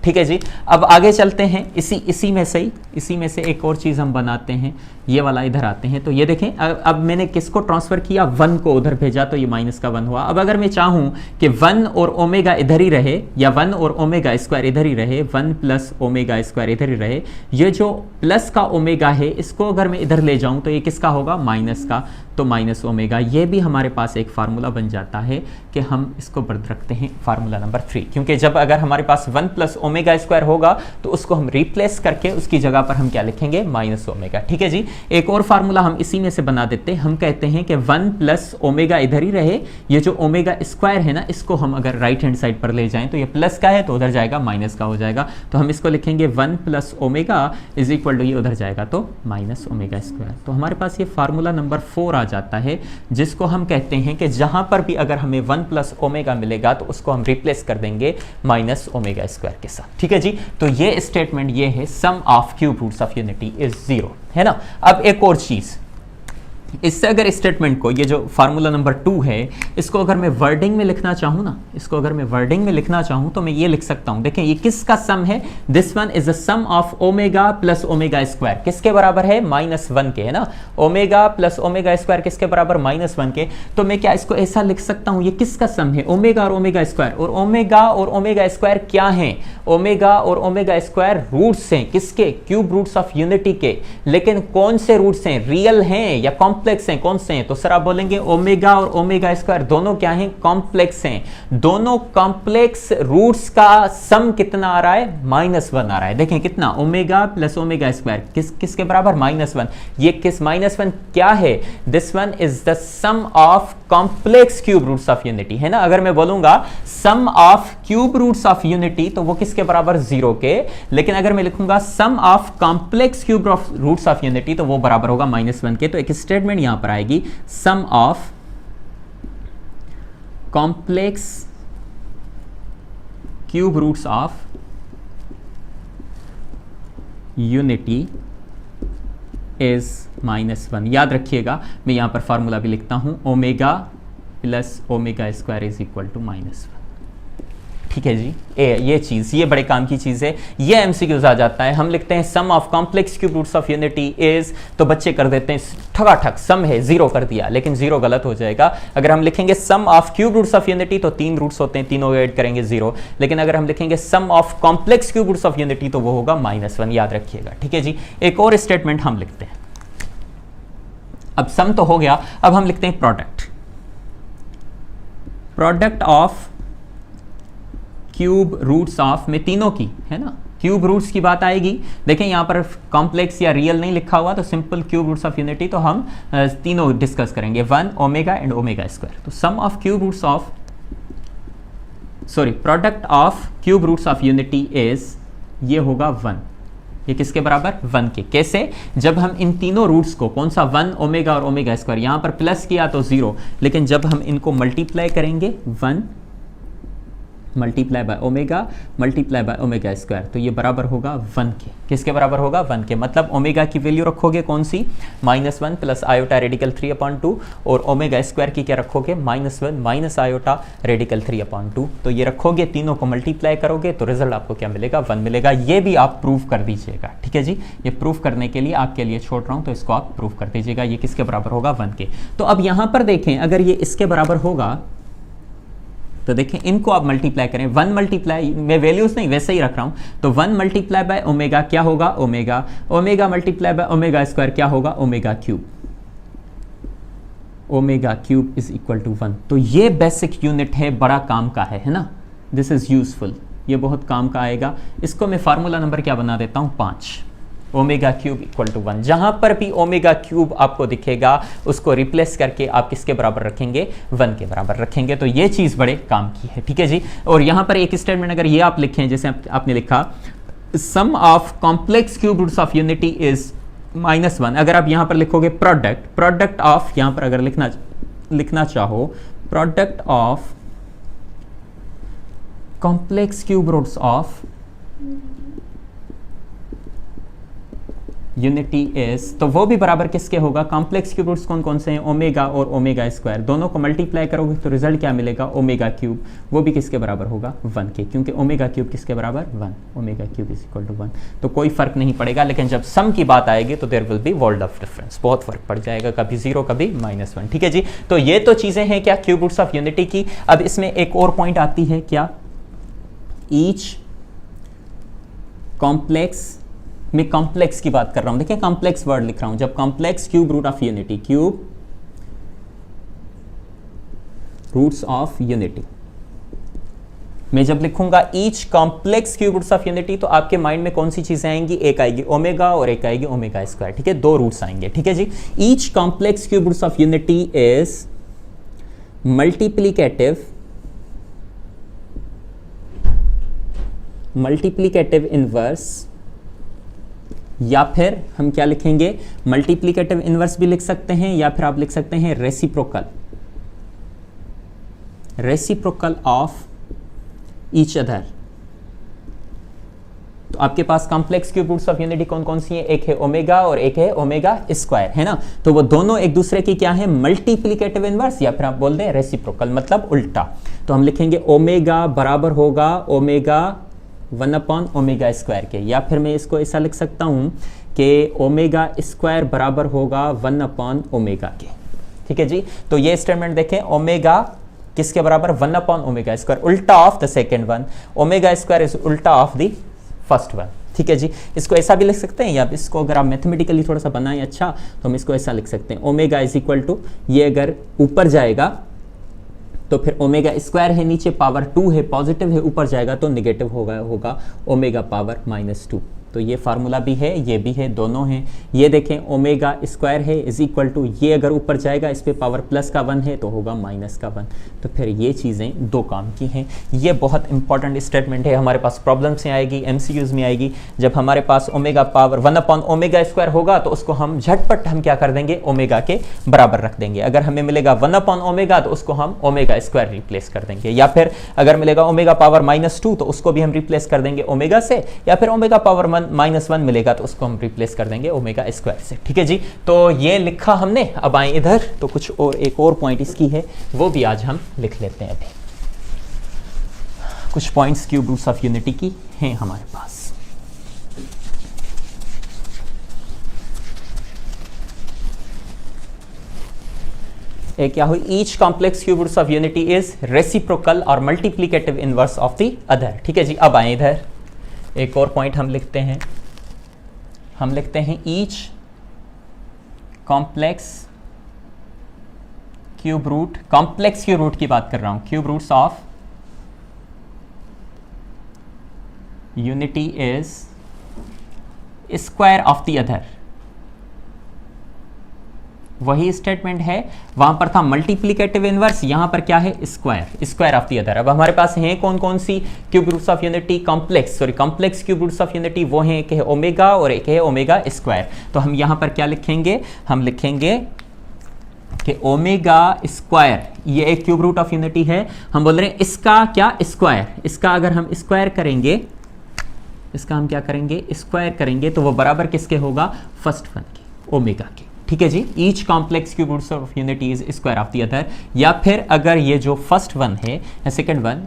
ठीक है जी। अब आगे चलते हैं, इसी में से एक और चीज़ हम बनाते हैं। ये वाला इधर आते हैं, तो ये देखें, अब मैंने किसको ट्रांसफर किया, 1 को उधर भेजा, तो ये माइनस का 1 हुआ। अब अगर मैं चाहूं कि 1 और ओमेगा इधर ही रहे, या 1 और ओमेगा स्क्वायर इधर ही रहे, 1 प्लस ओमेगा स्क्वायर इधर ही रहे, ये जो प्लस का ओमेगा है इसको अगर मैं इधर ले जाऊं तो ये किसका होगा, माइनस का, तो माइनस ओमेगा। ये भी हमारे पास एक फार्मूला बन जाता है कि हम इसको बदल रखते हैं फार्मूला नंबर 3, क्योंकि जब अगर हमारे पास 1 प्लस ओमेगा स्क्वायर होगा तो उसको हम रिप्लेस करके उसकी जगह पर हम क्या लिखेंगे, माइनस ओमेगा। ठीक है जी। एक और फार्मूला हम इसी में से बना देते हैं। हम कहते हैं कि 1 प्लस ओमेगा इधर ही रहे, ये जो ओमेगा स्क्वायर है ना, इसको हम अगर राइट हैंड साइड पर ले जाएं तो ये प्लस का है तो उधर जाएगा माइनस का हो जाएगा। तो हम इसको लिखेंगे 1 plus omega is equal to, ये उधर जाएगा तो माइनस ओमेगा स्क्वायर। तो हमारे पास ये फार्मूला नंबर 4 आ जाता है, जिसको हम कहते हैं कि जहां पर भी अगर हमें 1 प्लस ओमेगा मिलेगा तो उसको हम रिप्लेस कर देंगे माइनस ओमेगा स्क्वायर के साथ। ठीक है जी। तो ये स्टेटमेंट ये है, sum of cube roots of unity is 0, है ना। अब एक और चीज, इससे अगर स्टेटमेंट को, ये जो फार्मूला नंबर 2 है, इसको अगर मैं वर्डिंग में लिखना चाहूँ ना, इसको अगर मैं वर्डिंग में लिखना चाहूँ तो मैं ये लिख सकता हूँ। देखें ये किसका सम है, this one is the sum of omega plus omega square, किसके बराबर है, -1 के, है ना। ओमेगा प्लस ओमेगा स्क्वायर किसके बराबर, -1 के। तो मैं क्या इसको ऐसा लिख सकता हूँ, ये किसका सम है, ओमेगा और ओमेगा स्क्वायर। और ओमेगा स्क्वायर क्या है, ओमेगा और ओमेगा स्क्वायर रूट्स हैं, किसके, क्यूब रूट्स ऑफ यूनिटी के। लेकिन कौन से रूट्स हैं, रियल हैं या कॉम्प्लेक्स हैं, कौन से हैं? तो सर आप बोलेंगे ओमेगा और ओमेगा स्क्वायर दोनों क्या हैं, कॉम्प्लेक्स हैं। दोनों कॉम्प्लेक्स रूट्स का सम कितना आ रहा है, -1 आ रहा है। देखें कितना, ओमेगा प्लस ओमेगा स्क्वायर किसके बराबर, -1। ये किस, -1 क्या है, this one is the sum of complex cube roots of unity, है ना। अगर मैं बोलूंगा sum of cube roots of unity तो वो किसके बराबर, 0 के। लेकिन अगर मैं लिखूंगा sum of complex cube roots of unity तो वो बराबर होगा -1 के। तो एक स्टेटमेंट यहां पर आएगी, sum of complex cube roots of unity is -1। याद रखिएगा, मैं यहाँ पर फार्मूला भी लिखता हूँ, omega plus omega square is equal to -1। ठीक है जी, ये चीज़, ये बड़े काम की चीज़ है। ये एमसीक्यूज आ जाता है, हम लिखते हैं sum of complex cube roots of unity is, तो बच्चे कर देते हैं ठगाठक, सम है 0 कर दिया, लेकिन 0 गलत हो जाएगा। अगर हम लिखेंगे sum of cube roots of unity तो 3 रूट्स होते हैं, तीनों ऐड करेंगे 0, लेकिन अगर हम लिखेंगे sum of complex cube roots of unity तो वो होगा -1, याद रखिएगा। ठीक है जी, एक और स्टेटमेंट हम लिखते हैं। अब सम तो हो गया, अब हम लिखते हैं product of cube roots of में तीनों की, है ना, क्यूब रूट्स की बात आएगी। देखें यहाँ पर कॉम्प्लेक्स या रियल नहीं लिखा हुआ, तो simple cube roots of unity, तो हम तीनों डिस्कस करेंगे, 1 ओमेगा एंड ओमेगा स्क्वायर। तो sum of cube roots of, sorry, product of cube roots of unity is, ये होगा 1। ये किसके बराबर? 1 के। कैसे? जब हम इन तीनों रूट्स को, कौन सा, 1 ओमेगा और ओमेगा स्क्वायर, यहाँ पर प्लस किया तो 0, लेकिन जब हम इनको मल्टीप्लाई करेंगे 1 मल्टीप्लाई बाय ओमेगा स्क्वायर, तो ये बराबर होगा 1 के। किसके बराबर होगा? 1 के। मतलब ओमेगा की वैल्यू रखोगे कौन सी? -1 प्लस आयोटा रेडिकल 3/2, और ओमेगा स्क्वायर की क्या रखोगे? -1 माइनस आयोटा रेडिकल 3/2। तो ये रखोगे, तीनों को मल्टीप्लाई करोगे तो रिजल्ट आपको क्या मिलेगा? 1 मिलेगा। ये भी आप प्रूव कर दीजिएगा। ठीक है जी, ये प्रूव करने के लिए आपके लिए छोड़ रहा हूँ, तो इसको आप प्रूव कर दीजिएगा। ये किसके बराबर होगा? 1 के। तो अब यहाँ पर देखें, अगर ये इसके बराबर होगा तो देखें, इनको आप मल्टीप्लाई करें, 1 मल्टीप्लाई, मैं वैल्यूज नहीं वैसे ही रख रहा हूं, तो 1 मल्टीप्लाई बाय ओमेगा क्या होगा? Omega multiply by omega square क्या होगा? Omega cube is equal to 1। तो ये बेसिक यूनिट है, बड़ा काम का है ना, दिस इज यूजफुल, ये बहुत काम का आएगा। इसको मैं फार्मूला नंबर क्या बना देता हूं? 5। Omega cube equal to 1। जहां पर भी ओमेगा क्यूब आपको दिखेगा, उसको रिप्लेस करके आप किसके बराबर रखेंगे? 1 के बराबर रखेंगे। तो ये चीज बड़े काम की है। ठीक है जी, और यहां पर एक स्टेटमेंट अगर ये आप लिखें, जैसे आपने लिखा sum of complex cube roots of unity is -1, अगर आप यहां पर लिखोगे प्रोडक्ट ऑफ, यहां पर अगर लिखना चाहो product of complex cube roots of unity is, तो वो भी बराबर किसके होगा? कॉम्प्लेक्स क्यूब रूट्स कौन कौन से हैं? ओमेगा और ओमेगा स्क्वायर, दोनों को मल्टीप्लाई करोगे तो रिजल्ट क्या मिलेगा? Omega cube. वो भी किसके बराबर होगा? 1 के, क्योंकि ओमेगा क्यूब किसके बराबर? 1। Omega cube is equal to 1। तो कोई फर्क नहीं पड़ेगा, लेकिन जब सम की बात आएगी तो there will be world of difference, बहुत फर्क पड़ जाएगा, कभी 0 कभी -1। ठीक है जी, तो ये तो चीजें हैं क्या, क्यूब रूट्स ऑफ यूनिटी की। अब इसमें एक और पॉइंट आती है क्या? ईच कॉम्प्लेक्स, मैं कॉम्प्लेक्स की बात कर रहा हूं, देखिए कॉम्प्लेक्स वर्ड लिख रहा हूं, जब complex cube root of unity, cube roots of unity, मैं जब लिखूंगा each complex cube roots of unity, तो आपके माइंड में कौन सी चीजें आएंगी? एक आएगी ओमेगा और एक आएगी ओमेगा स्क्वायर। ठीक है, 2 रूट्स आएंगे। ठीक है जी, each complex cube roots of unity is multiplicative inverse, या फिर हम क्या लिखेंगे? मल्टीप्लीकेटिव इनवर्स भी लिख सकते हैं, या फिर आप लिख सकते हैं रेसिप्रोकल ऑफ ईच अदर। तो आपके पास complex cube roots of unity कौन कौन सी हैं? एक है ओमेगा और एक है ओमेगा स्क्वायर, है ना। तो वो दोनों एक दूसरे की क्या है? मल्टीप्लीकेटिव इनवर्स, या फिर आप बोल दें रेसिप्रोकल, मतलब उल्टा। तो हम लिखेंगे ओमेगा बराबर होगा ओमेगा 1 ओमेगा स्क्वायर के, या फिर मैं इसको ऐसा लिख सकता हूं कि ओमेगा स्क्वायर बराबर होगा 1 ओमेगा के। ठीक है जी, तो ये स्टेटमेंट देखें, ओमेगा किसके बराबर? 1 ओमेगा स्क्वायर, उल्टा of the second one. Omega square is उल्टा ऑफ द फर्स्ट वन। ठीक है जी, इसको ऐसा भी लिख सकते हैं, या इसको अगर आप मैथमेटिकली थोड़ा सा बनाएं अच्छा, तो हम इसको ऐसा लिख सकते हैं, ओमेगा इज इक्वल टू, ये अगर ऊपर जाएगा तो फिर ओमेगा स्क्वायर है, नीचे पावर 2 है, पॉजिटिव है, ऊपर जाएगा तो निगेटिव होगा ओमेगा पावर -2। तो ये फार्मूला भी है, ये भी है, दोनों हैं। ये देखें, ओमेगा स्क्वायर है इज इक्वल टू, ये अगर ऊपर जाएगा इस पे पावर प्लस का 1 है तो होगा -1। तो फिर ये चीज़ें 2 काम की हैं। ये बहुत इंपॉर्टेंट स्टेटमेंट है, हमारे पास प्रॉब्लम से आएगी, MCQs में आएगी। जब हमारे पास ओमेगा पावर 1 ओमेगा स्क्वायर होगा तो उसको हम झटपट हम क्या कर देंगे? ओमेगा के बराबर रख देंगे। अगर हमें मिलेगा 1 ओमेगा तो उसको हम ओमेगा स्क्वायर रिप्लेस कर देंगे, या फिर अगर मिलेगा ओमेगा पावर -2 तो उसको भी हम रिप्लेस कर देंगे ओमेगा से, या फिर ओमेगा पावर -1 मिलेगा तो उसको हम रिप्लेस कर देंगे ओमेगा स्क्वायर से। ठीक है जी, तो ये लिखा हमने। अब आए इधर, तो कुछ और एक और पॉइंट इसकी है, वो भी आज हम लिख लेते हैं। अभी कुछ points cube roots of unity की हैं हमारे पास। एक क्या हुई, each complex cube roots of unity is reciprocal और multiplicative inverse of the other. ठीक है जी, अब आए इधर, एक और पॉइंट हम लिखते हैं। हम लिखते हैं ईच कॉम्प्लेक्स क्यूब रूट की बात कर रहा हूं, cube roots of unity is square of the other. वही स्टेटमेंट है, वहां पर था मल्टीप्लिकेटिव इनवर्स, यहां पर क्या है, स्क्वायर ऑफ द अदर। अब हमारे पास हैं कौन कौन सी cube roots of unity, complex cube roots of unity, वो हैं, एक है ओमेगा और एक है ओमेगा स्क्वायर। तो हम यहां पर क्या लिखेंगे, हम लिखेंगे कि ओमेगा स्क्वायर, ये एक क्यूब रूट ऑफ यूनिटी है। हम बोल रहे हैं इसका क्या, स्क्वायर, इसका अगर हम स्क्वायर करेंगे, इसका हम क्या करेंगे, स्क्वायर करेंगे, तो वो बराबर किसके होगा, फर्स्ट वन के, ओमेगा के। ठीक है जी, each complex cube roots of unity is square of the other. या फिर अगर ये जो फर्स्ट वन है, सेकंड वन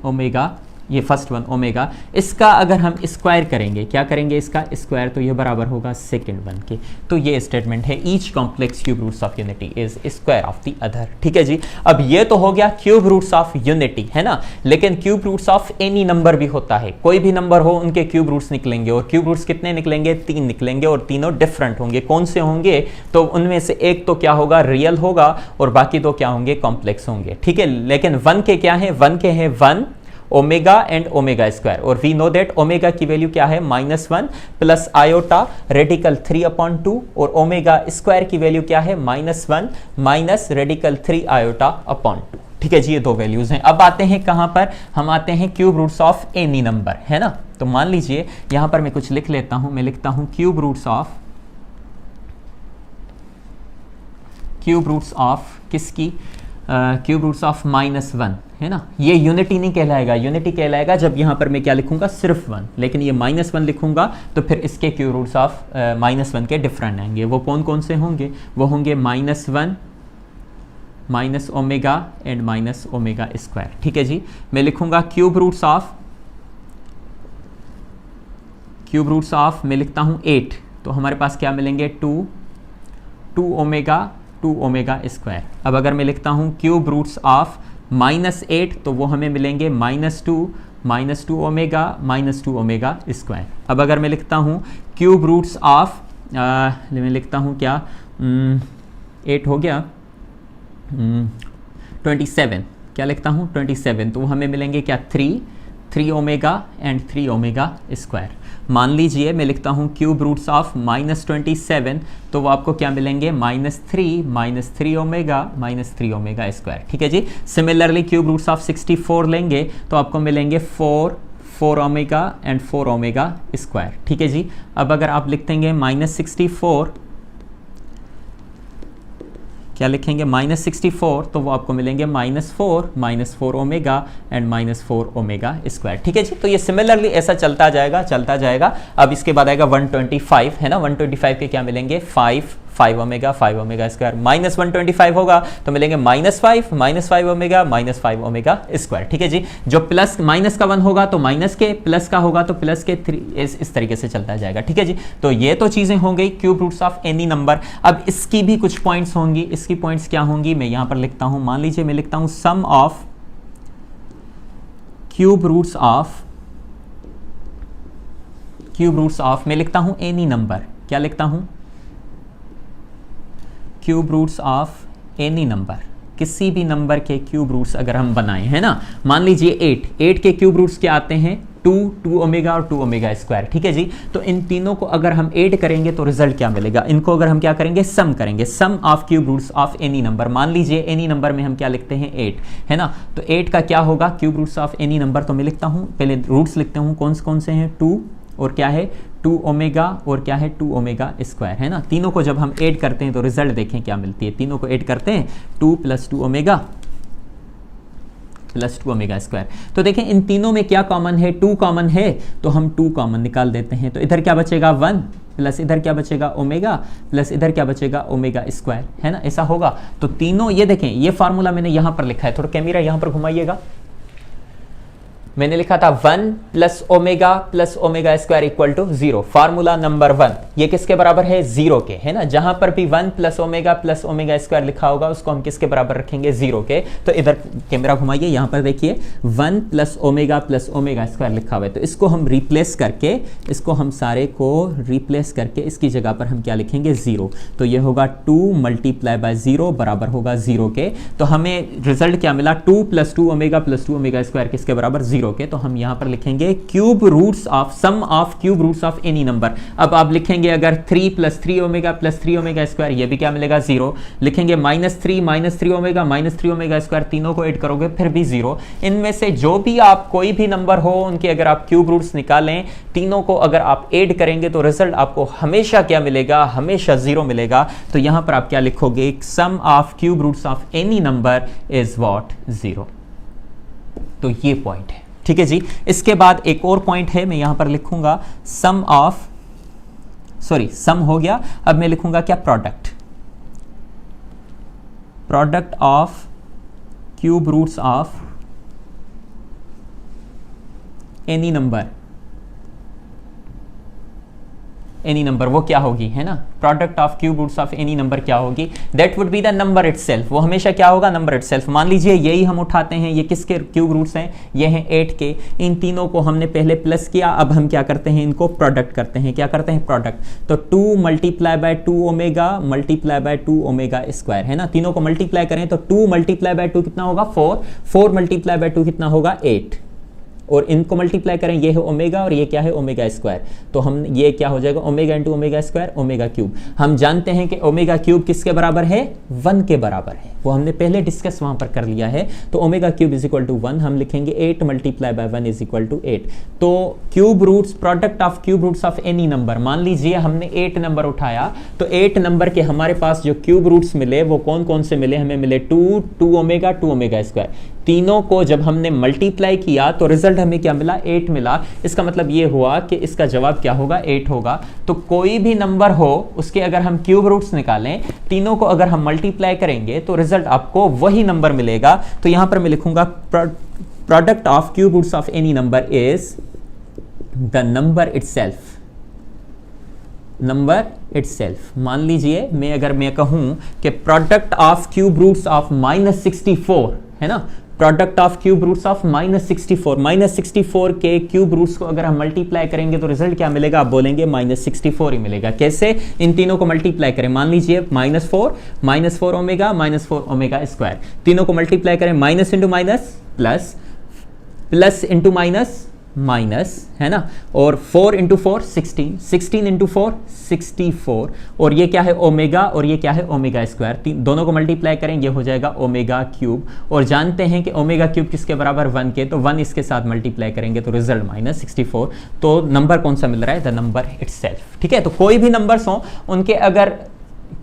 ओमेगा, ये फर्स्ट वन ओमेगा, इसका अगर हम स्क्वायर करेंगे, क्या करेंगे, इसका स्क्वायर, तो ये बराबर होगा सेकंड वन के। तो ये स्टेटमेंट है, each complex cube roots of unity is square of the other. ठीक है जी, अब ये तो हो गया क्यूब रूट्स ऑफ यूनिटी, है ना। लेकिन cube roots of any number भी होता है, कोई भी नंबर हो उनके क्यूब रूट्स निकलेंगे। और क्यूब रूट्स कितने निकलेंगे, 3 निकलेंगे, और तीनों डिफरेंट होंगे। कौन से होंगे, तो उनमें से एक तो क्या होगा, रियल होगा, और बाकी दो क्या होंगे, कॉम्प्लेक्स होंगे। ठीक है, लेकिन 1 के क्या है, 1 के हैं 1 ओमेगा एंड ओमेगा स्क्वायर, और वी नो दैट ओमेगा की वैल्यू क्या है, -1 प्लस आयोटा रेडिकल 3/2, और ओमेगा स्क्वायर की वैल्यू क्या है, -1 माइनस रेडिकल 3 आयोटा अपॉन 2। ठीक है जी, ये दो वैल्यूज हैं। अब आते हैं कहां पर, हम आते हैं cube roots of any number, है ना। तो मान लीजिए यहां पर मैं कुछ लिख लेता हूं, मैं लिखता हूं क्यूब रूट्स ऑफ किसकी, क्यूब रूट्स ऑफ -1, है ना। ये यूनिटी नहीं कहलाएगा, यूनिटी कहलाएगा जब यहां पर मैं क्या लिखूंगा, सिर्फ 1, लेकिन ये -1 लिखूंगा तो फिर इसके क्यूब रूट्स ऑफ -1 के डिफरेंट आएंगे। वो कौन कौन से होंगे, वो होंगे -1 minus omega and minus omega square. ठीक है जी, मैं लिखूंगा क्यूब रूट्स ऑफ मैं लिखता हूं 8, तो हमारे पास क्या मिलेंगे, 2 ओमेगा स्क्वायर। अब अगर मैं लिखता हूं क्यूब रूट्स ऑफ -8, तो वो हमें मिलेंगे -2 ओमेगा स्क्वायर। अब अगर मैं लिखता हूं क्यूब रूट्स ऑफ मैं लिखता हूं क्या, 8 हो गया, 27, क्या लिखता हूं 27, तो वो हमें मिलेंगे क्या, 3 ओमेगा एंड 3 ओमेगा स्क्वायर। मान लीजिए मैं लिखता हूं क्यूब रूट्स ऑफ -27, तो वो आपको क्या मिलेंगे, -3 ओमेगा स्क्वायर। ठीक है जी, सिमिलरली क्यूब रूट्स ऑफ 64 लेंगे तो आपको मिलेंगे 4 ओमेगा एंड 4 ओमेगा स्क्वायर। ठीक है जी, अब अगर आप लिख देंगे -64, क्या लिखेंगे, -64, तो वो आपको मिलेंगे -4 ओमेगा एंड -4 ओमेगा स्क्वायर। ठीक है जी, तो ये सिमिलरली ऐसा चलता जाएगा। अब इसके बाद आएगा 125, है ना। 125 के क्या मिलेंगे, 5 ओमेगा स्क्वायर, -125 होगा तो मिलेंगे -5 ओमेगा -5 ओमेगा स्क्वायर। ठीक है जी, जो प्लस माइनस का 1 होगा तो माइनस के, प्लस का होगा तो प्लस के 3, इस तरीके से चलता जाएगा। ठीक है जी, तो ये तो चीजें हो गई cube roots of any number. अब इसकी भी कुछ पॉइंट्स होंगी, इसकी पॉइंट्स क्या होंगी, मैं यहां पर लिखता हूं, मान लीजिए मैं लिखता हूं sum of cube roots of मैं लिखता हूं एनी नंबर, क्या लिखता हूं, cube roots of any number, किसी भी नंबर के क्यूब रूट्स अगर हम बनाएं, है ना। मान लीजिए 8 के क्यूब रूट्स क्या आते हैं, 2 ओमेगा और 2 ओमेगा स्क्वायर। ठीक है जी, तो इन तीनों को अगर हम ऐड करेंगे तो रिजल्ट क्या मिलेगा, इनको अगर हम क्या करेंगे, सम करेंगे, sum of cube roots of any number. मान लीजिए एनी नंबर में हम क्या लिखते हैं, 8, है ना। तो 8 का क्या होगा, cube roots of any number, तो मैं लिखता हूं, पहले रूट्स लिखते हूं, कौन से हैं, 2 और क्या है, 2 ओमेगा और क्या है, 2 ओमेगा स्क्वायर, है ना। तीनों को जब हम ऐड करते हैं तो रिजल्ट देखें क्या मिलती है, तीनों को ऐड करते हैं, 2 + 2 ओमेगा प्लस 2 ओमेगा स्क्वायर। तो देखें इन तीनों में क्या कॉमन है, 2 कॉमन है, तो हम 2 कॉमन निकाल देते हैं। तो इधर क्या बचेगा 1 प्लस इधर क्या बचेगा ओमेगा प्लस इधर क्या बचेगा ओमेगा स्क्वायर, है ना, ऐसा होगा। तो तीनों ये देखें, ये फार्मूला मैंने यहां पर लिखा है, थोड़ा कैमरा यहां पर घुमाइएगा। मैंने लिखा था 1 plus omega square equal to 0, formula number 1। ये किसके बराबर है, 0 के, है ना। जहां पर भी 1 प्लस ओमेगा स्क्वायर लिखा होगा उसको हम किसके बराबर रखेंगे, 0 के। तो इधर कैमरा घुमाइए, यहां पर देखिए 1 प्लस ओमेगा स्क्वायर लिखा हुआ है। तो इसको हम रिप्लेस करके, इसको हम सारे को रिप्लेस करके इसकी जगह पर हम क्या लिखेंगे, 0। तो ये होगा 2 मल्टीप्लाई बाय 0 बराबर होगा 0 के। तो हमें रिजल्ट क्या मिला, 2 प्लस 2 ओमेगा स्क्वायर किसके बराबर, 0 के। तो हम यहां पर लिखेंगे cube roots of sum of cube roots of any number. अब आप लिखेंगे अगर 3 प्लस 3 ओमेगा स्क्वायर, ये भी क्या मिलेगा, 0। लिखेंगे -3 ओमेगा स्क्वायर, तीनों को ऐड करोगे फिर भी 0। इनमें से जो भी आप कोई भी नंबर हो उनके अगर आप क्यूब रूट्स निकालें, तीनों को अगर आप ऐड करेंगे तो रिजल्ट आपको हमेशा क्या मिलेगा, हमेशा 0 मिलेगा। तो यहां पर आप क्या लिखोगे, sum of cube roots of any number is what, 0। तो ये पॉइंट है, ठीक है जी। इसके बाद एक और पॉइंट है, मैं यहां पर लिखूंगा सम हो गया। अब मैं लिखूंगा क्या, product of cube roots of any number, वो क्या होगी, है ना। Product of cube roots of any number क्या होगी, that would be the number itself. वो हमेशा क्या होगा, नंबर इटसेल्फ। मान लीजिए यही हम उठाते हैं, ये किसके क्यूब रूट्स हैं, ये हैं 8 के। इन तीनों को हमने पहले प्लस किया, अब हम क्या करते हैं, इनको प्रोडक्ट करते हैं। क्या करते हैं, प्रोडक्ट। तो 2 मल्टीप्लाई बाय 2 ओमेगा स्क्वायर, है ना। तीनों को मल्टीप्लाई करें तो 2 मल्टीप्लाई बाय 2 कितना होगा, 4 मल्टीप्लाई बाय 2 कितना होगा, 8। और इनको मल्टीप्लाई करें, ये है ओमेगा और ये क्या है, ओमेगा स्क्वायर। तो हम ये क्या हो जाएगा, omega into omega square, omega cube. हम जानते हैं कि ओमेगा क्यूब किसके बराबर है, 1 के बराबर है। वो हमने पहले डिस्कस वहां पर कर लिया है। तो omega cube is equal to 1, हम लिखेंगे 8 multiply by 1 is equal to 8। तो cube roots, product of cube roots of any number, मान लीजिए हमने 8 नंबर उठाया, तो 8 नंबर के हमारे पास जो क्यूब रूट्स मिले वो कौन कौन से मिले, हमें मिले 2 ओमेगा स्क्वायर। तीनों को जब हमने मल्टीप्लाई किया तो रिजल्ट हमें क्या मिला, 8 मिला। इसका मतलब ये हुआ कि इसका जवाब क्या होगा, 8 होगा। तो कोई भी नंबर हो उसके अगर हम क्यूब रूट्स निकालें, तीनों को अगर हम मल्टीप्लाई करेंगे तो रिजल्ट आपको वही नंबर मिलेगा। तो यहां पर मैं लिखूंगा product of cube roots of any number is the number itself. मान लीजिए मैं कहूं कि product of cube roots of -64, है ना, product of cube roots of -64 के क्यूब रूट्स को अगर हम मल्टीप्लाई करेंगे तो रिजल्ट क्या मिलेगा, आप बोलेंगे -64 ही मिलेगा। कैसे, इन तीनों को मल्टीप्लाई करें, मान लीजिए -4 ओमेगा स्क्वायर, तीनों को मल्टीप्लाई करें, minus into minus plus, plus into minus minus, है ना, और 4 इंटू 4 16 इंटू 4 64, और ये क्या है ओमेगा और ये क्या है ओमेगा स्क्वायर। दोनों को मल्टीप्लाई करें, ये हो जाएगा ओमेगा क्यूब। और जानते हैं कि ओमेगा क्यूब किसके बराबर, 1 के। तो 1 इसके साथ मल्टीप्लाई करेंगे तो रिजल्ट -64। तो नंबर कौन सा मिल रहा है, द नंबर इटसेल्फ। ठीक है, तो कोई भी नंबर्स हो उनके अगर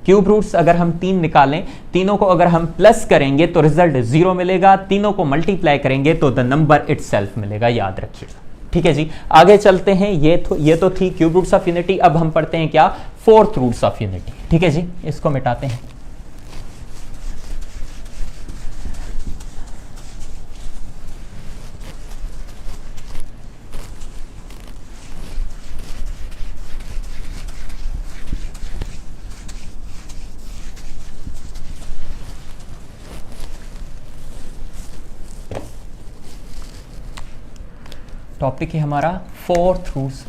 क्यूब रूट्स अगर हम 3 निकालें, तीनों को अगर हम प्लस करेंगे तो रिजल्ट 0 मिलेगा, तीनों को मल्टीप्लाई करेंगे तो द नंबर इटसेल्फ मिलेगा, याद रखिएगा। ठीक है जी, आगे चलते हैं। ये तो थी क्यूब रूट्स ऑफ यूनिटी। अब हम पढ़ते हैं क्या, फोर्थ रूट्स ऑफ यूनिटी। ठीक है जी, इसको मिटाते हैं। टॉपिक है हमारा फोर्थ रूट्स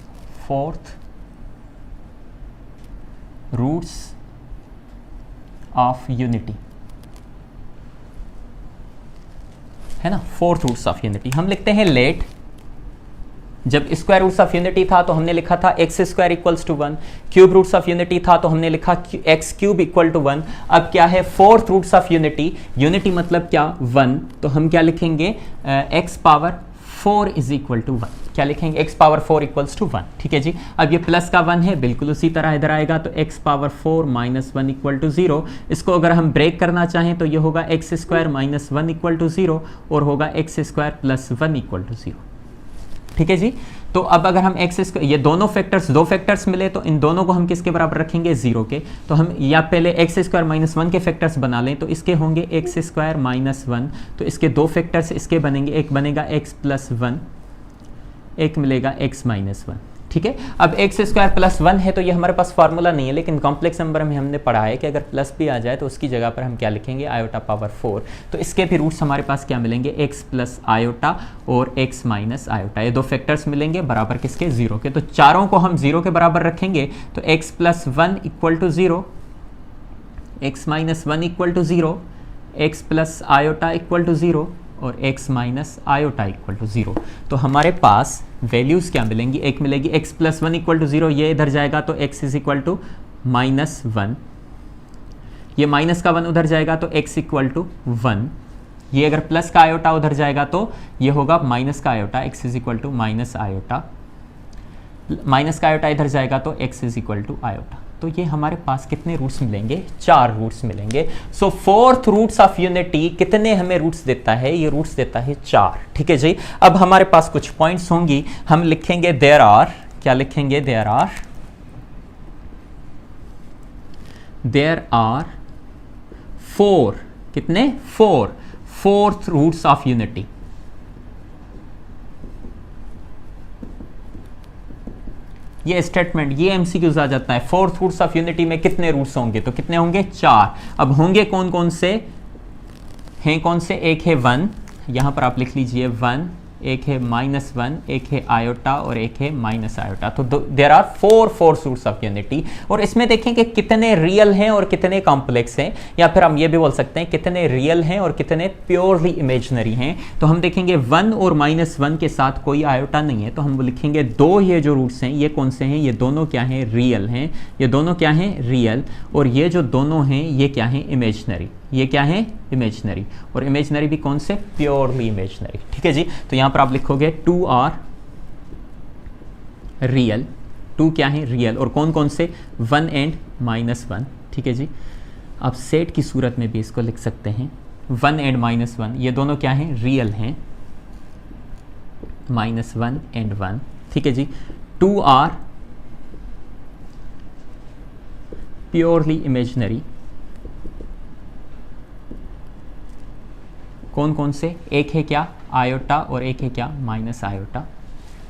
ऑफ यूनिटी, है ना, फोर्थ रूट्स ऑफ यूनिटी। हम लिखते हैं लेट, जब स्क्वायर रूट्स ऑफ यूनिटी था तो हमने लिखा था x square equals to 1, cube roots of unity था तो हमने लिखा एक्स क्यूब इक्वल टू 1। अब क्या है, fourth roots of unity, unity मतलब क्या, 1, तो हम क्या लिखेंगे, x power 4 is equal to 1, क्या लिखेंगे, x पावर 4 इक्वल्स टू 1, ठीक है जी। अब ये प्लस का 1 है, बिल्कुल उसी तरह इधर आएगा, तो x power 4 minus 1 equal to 0। इसको अगर हम ब्रेक करना चाहें तो ये होगा x square minus 1 equal to 0 और होगा x square plus 1 equal to 0, ठीक है जी। तो अब अगर हम x ये दोनों फैक्टर्स, दो फैक्टर्स मिले तो इन दोनों को हम किसके बराबर रखेंगे, 0 के। तो हम या पहले x स्क्वायर माइनस 1 के फैक्टर्स बना लें, तो इसके होंगे x स्क्वायर माइनस 1, तो इसके दो फैक्टर्स इसके बनेंगे, एक बनेगा x प्लस 1, एक मिलेगा x माइनस 1, ठीक है। अब x स्क्वायर प्लस 1 है तो ये हमारे पास फार्मूला नहीं है, लेकिन कॉम्प्लेक्स नंबर में हमने पढ़ा है कि अगर प्लस भी आ जाए तो उसकी जगह पर हम क्या लिखेंगे, आयोटा पावर 4। तो इसके भी रूट्स हमारे पास क्या मिलेंगे, x प्लस आयोटा और x माइनस आयोटा, ये दो फैक्टर्स मिलेंगे बराबर किसके, 0 के। तो चारों को हम 0 के बराबर रखेंगे, तो x plus 1 equal to 0, x minus 1 equal to 0, x plus iota equal to 0 और x minus iota equal to 0। तो हमारे पास वैल्यूज़ क्या मिलेंगी, एक मिलेगी x प्लस 1 इक्वल टू 0, ये इधर जाएगा तो x is equal to minus 1, ये माइनस का 1 उधर जाएगा तो x इक्वल टू 1, ये अगर प्लस का आयोटा उधर जाएगा तो ये होगा माइनस का iota, x is equal to minus iota, minus का आयोटा इधर जाएगा तो x is equal to iota. तो ये हमारे पास कितने रूट्स मिलेंगे, 4 रूट्स मिलेंगे। सो फोर्थ रूट्स ऑफ यूनिटी कितने हमें रूट्स देता है, ये रूट्स देता है 4, ठीक है जी। अब हमारे पास कुछ पॉइंट्स होंगी, हम लिखेंगे देयर आर, क्या लिखेंगे, देयर आर 4, कितने, 4 फोर्थ रूट्स ऑफ यूनिटी। ये स्टेटमेंट, ये एमसीक्यूज आ जाता है, फोर्थ रूट्स ऑफ यूनिटी में कितने रूट्स होंगे, तो कितने होंगे, 4। अब होंगे कौन कौन से हैं, कौन से, एक है 1, यहां पर आप लिख लीजिए 1, एक है माइनस 1, एक है आयोटा और एक है माइनस आयोटा। तो there are 4 fourth roots of unity. और इसमें देखें कि कितने रियल हैं और कितने कॉम्प्लेक्स हैं, या फिर हम ये भी बोल सकते हैं कितने रियल हैं और कितने प्योरली इमेजिनरी हैं। तो हम देखेंगे 1 और माइनस 1 के साथ कोई आयोटा नहीं है, तो हम लिखेंगे 2 ये जो रूट्स हैं ये कौन से हैं, ये दोनों क्या हैं, रियल हैं, ये दोनों क्या हैं, रियल, और ये जो दोनों हैं ये क्या हैं, इमेजिनरी, ये क्या है, इमेजिनरी, और इमेजिनरी भी कौन से, प्योरली इमेजिनरी, ठीक है जी। तो यहां पर आप लिखोगे 2 आर रियल, 2 क्या है, रियल, और कौन कौन से, 1 एंड माइनस 1, ठीक है जी। आप सेट की सूरत में भी इसको लिख सकते हैं, 1 एंड माइनस 1, ये दोनों क्या हैं, रियल हैं, माइनस 1 एंड 1, ठीक है जी। 2 आर प्योरली इमेजिनरी, कौन कौन से, एक है क्या, आयोटा और एक है क्या, माइनस आयोटा,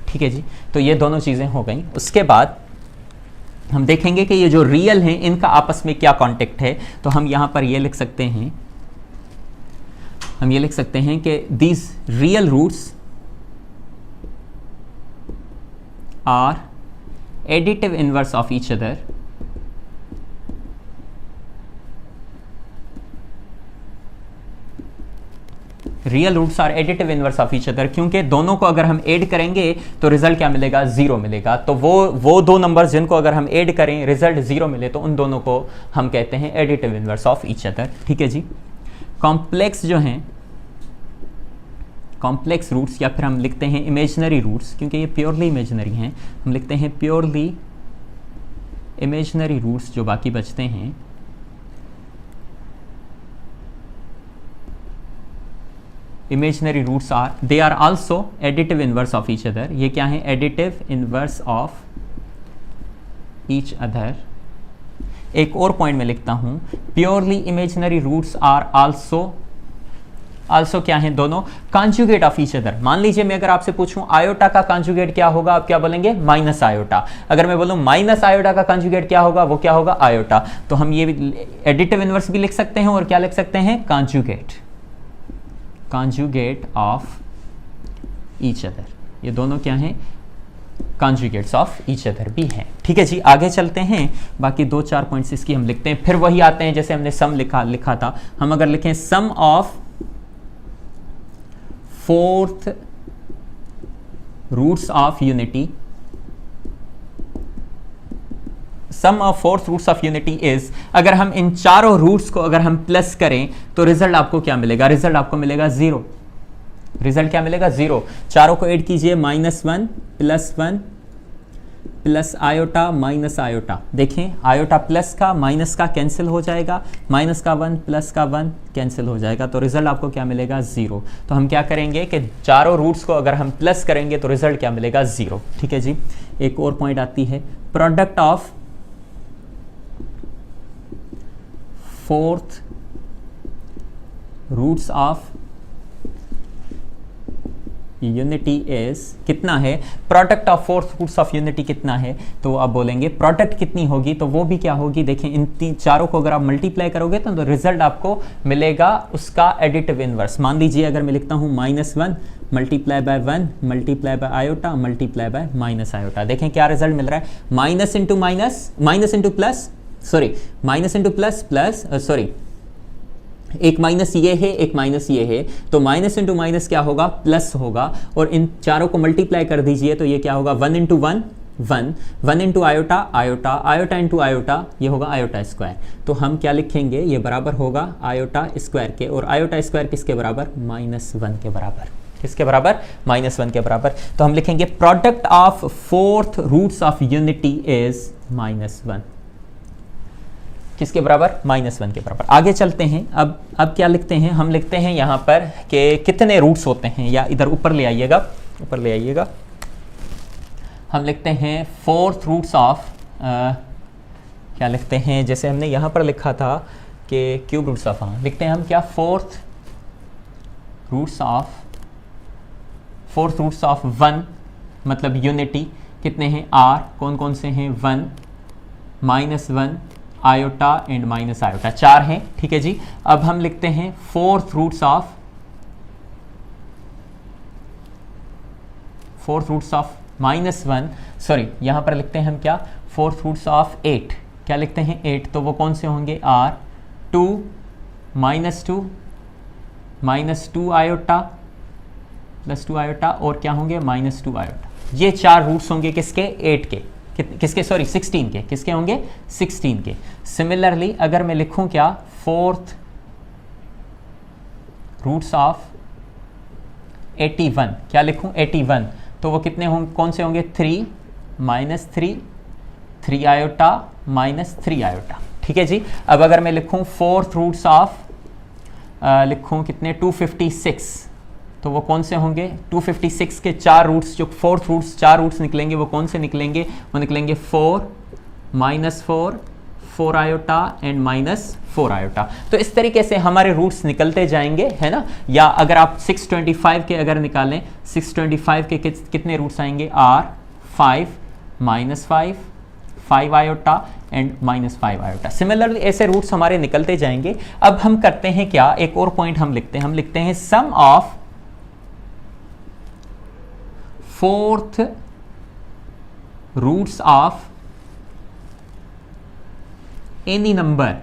ठीक है जी। तो ये दोनों चीज़ें हो गई। उसके बाद हम देखेंगे कि ये जो रियल हैं इनका आपस में क्या कॉन्टेक्ट है। तो हम यहाँ पर ये लिख सकते हैं, हम ये लिख सकते हैं कि these real roots are additive inverse of each other, real roots are additive inverse of each other, क्योंकि दोनों को अगर हम ऐड करेंगे तो रिजल्ट क्या मिलेगा, 0 मिलेगा। तो वो दो नंबर्स जिनको अगर हम ऐड करें रिजल्ट 0 मिले तो उन दोनों को हम कहते हैं additive inverse of each other, ठीक है जी। कॉम्प्लेक्स जो हैं, कॉम्प्लेक्स रूट्स, या फिर हम लिखते हैं इमेजिनरी रूट्स, क्योंकि ये प्योरली इमेजिनरी हैं, हम लिखते हैं प्योरली इमेजिनरी रूट्स जो बाकी बचते हैं, imaginary roots are, they are also additive inverse of each other. ये क्या है, additive inverse of each other. एक और पॉइंट में लिखता हूं, purely imaginary roots are also क्या है, दोनों कॉन्जुगेट ऑफ ईच अदर। मान लीजिए मैं अगर आपसे पूछूं आयोटा का कॉन्जुगेट क्या होगा, आप क्या बोलेंगे, माइनस आयोटा। अगर मैं बोलूं माइनस आयोटा का कॉन्जुगेट क्या होगा, वो क्या होगा, आयोटा। तो हम ये एडिटिव इनवर्स भी लिख सकते हैं और क्या लिख सकते हैं, कॉन्जुगेट ऑफ ईच अदर। ये दोनों क्या हैं, कॉन्जुगेट्स ऑफ ईच अदर भी हैं, ठीक है जी। आगे चलते हैं, बाकी 2-4 पॉइंट्स इसकी हम लिखते हैं, फिर वही आते हैं जैसे हमने सम लिखा था। हम अगर लिखें sum of fourth roots of unity, sum of fourth roots of unity is, अगर हम इन चारों रूट्स को अगर हम प्लस करें तो रिजल्ट आपको क्या मिलेगा, रिजल्ट आपको मिलेगा 0। रिजल्ट क्या मिलेगा 0। चारों को ऐड कीजिए, -1 +1 प्लस आयोटा माइनस आयोटा, देखें आयोटा प्लस का माइनस का कैंसिल हो जाएगा, माइनस का 1 प्लस का 1 कैंसिल हो जाएगा, तो रिजल्ट आपको क्या मिलेगा 0। तो हम क्या करेंगे कि चारों रूट्स को अगर हम प्लस करेंगे तो रिजल्ट क्या मिलेगा 0। ठीक है जी। एक और पॉइंट आती है, product of fourth roots of unity is कितना है, product of fourth roots of unity कितना है, तो आप बोलेंगे प्रोडक्ट कितनी होगी, तो वो भी क्या होगी, देखें इन चारों को अगर आप मल्टीप्लाई करोगे तो रिजल्ट आपको मिलेगा उसका एडिटिव इनवर्स। मान लीजिए अगर मैं लिखता हूँ -1 multiply by 1 multiply bye iota multiply by minus iota, देखें क्या रिजल्ट मिल रहा है, minus into minus, minus into plus, sorry minus into plus plus, sorry एक माइनस ये है एक माइनस ये है, तो माइनस इंटू माइनस क्या होगा, प्लस होगा, और इन चारों को मल्टीप्लाई कर दीजिए तो ये क्या होगा 1 into 1 1, 1 into iota iota, iota into iota ये होगा आयोटा स्क्वायर। तो हम क्या लिखेंगे, ये बराबर होगा आयोटा स्क्वायर के, और आयोटा स्क्वायर किसके बराबर, -1 के बराबर, किसके बराबर, -1 के बराबर। तो हम लिखेंगे product of fourth roots of unity is -1, किसके बराबर, -1 के बराबर। आगे चलते हैं, अब क्या लिखते हैं, हम लिखते हैं यहाँ पर कि कितने रूट्स होते हैं, या इधर ऊपर ले आइएगा, ऊपर ले आइएगा, हम लिखते हैं फोर्थ रूट्स ऑफ, क्या लिखते हैं, जैसे हमने यहाँ पर लिखा था कि क्यूब रूट्स ऑफ, हाँ लिखते हैं हम क्या, फोर्थ रूट्स ऑफ 1 मतलब यूनिटी कितने हैं, r कौन कौन से हैं, 1 -1 आयोटा एंड माइनस आयोटा, 4 हैं। ठीक है जी। अब हम लिखते हैं फोर्थ रूट्स ऑफ -1, सॉरी यहां पर लिखते हैं हम क्या, फोर्थ रूट्स ऑफ 8, क्या लिखते हैं 8, तो वो कौन से होंगे, r 2 -2 आयोटा प्लस 2 आयोटा, और क्या होंगे -2 आयोटा। ये 4 रूट्स होंगे किसके, 8 के, किसके, सॉरी 16 के, किसके होंगे 16 के। सिमिलरली अगर मैं लिखूं क्या, फोर्थ रूट्स ऑफ 81, क्या लिखूं 81, तो वो कितने होंगे, कौन से होंगे, 3 -3 आयोटा -3 आयोटा। ठीक है जी। अब अगर मैं लिखूं फोर्थ रूट्स ऑफ लिखूं कितने, 256, तो वो कौन से होंगे, 256 के 4 रूट्स, जो फोर्थ रूट्स 4 रूट्स निकलेंगे वो कौन से निकलेंगे, वो निकलेंगे 4 -4 4 आयोटा एंड -4 आयोटा। तो इस तरीके से हमारे रूट्स निकलते जाएंगे, है ना। या अगर आप 625 के अगर निकालें, 625 के कितने रूट्स आएंगे, r 5 -5 5 iota and -5 iota. Similarly ऐसे रूट्स हमारे निकलते जाएंगे। अब हम करते हैं क्या, एक और पॉइंट हम लिखते हैं sum of fourth roots of any number,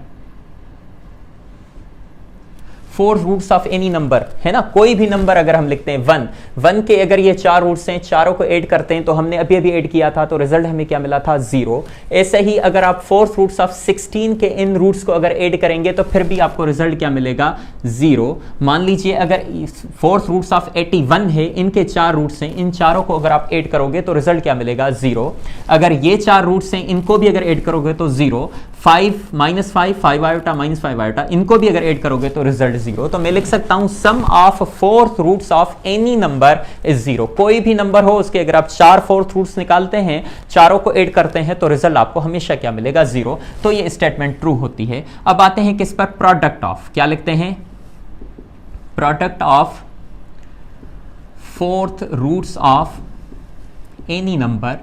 fourth roots of any number, है ना, कोई भी नंबर अगर हम लिखते हैं 1 के अगर ये 4 रूट्स हैं, चारों को ऐड करते हैं, तो हमने अभी अभी ऐड किया था तो रिजल्ट हमें क्या मिला था 0। ऐसे ही अगर आप फोर्थ रूट्स ऑफ 16 के इन रूट्स को अगर ऐड करेंगे तो फिर भी आपको रिजल्ट क्या मिलेगा 0। मान लीजिए अगर फोर्थ रूट्स ऑफ 81 है, इनके 4 रूट्स हैं, इन चारों को अगर आप ऐड करोगे तो रिजल्ट क्या मिलेगा 0। अगर ये 4 रूट्स हैं, इनको भी अगर ऐड करोगे तो 0। 5 -5 5 आयोटा -5 आयोटा, इनको भी अगर ऐड करोगे तो रिजल्ट 0। तो मैं लिख सकता हूं sum of fourth roots of any number is 0। कोई भी नंबर हो उसके अगर आप 4 फोर्थ रूट्स निकालते हैं, चारों को ऐड करते हैं, तो रिजल्ट आपको हमेशा क्या मिलेगा 0। तो ये स्टेटमेंट ट्रू होती है। अब आते हैं किस पर, प्रोडक्ट ऑफ, क्या लिखते हैं, product of fourth roots of any number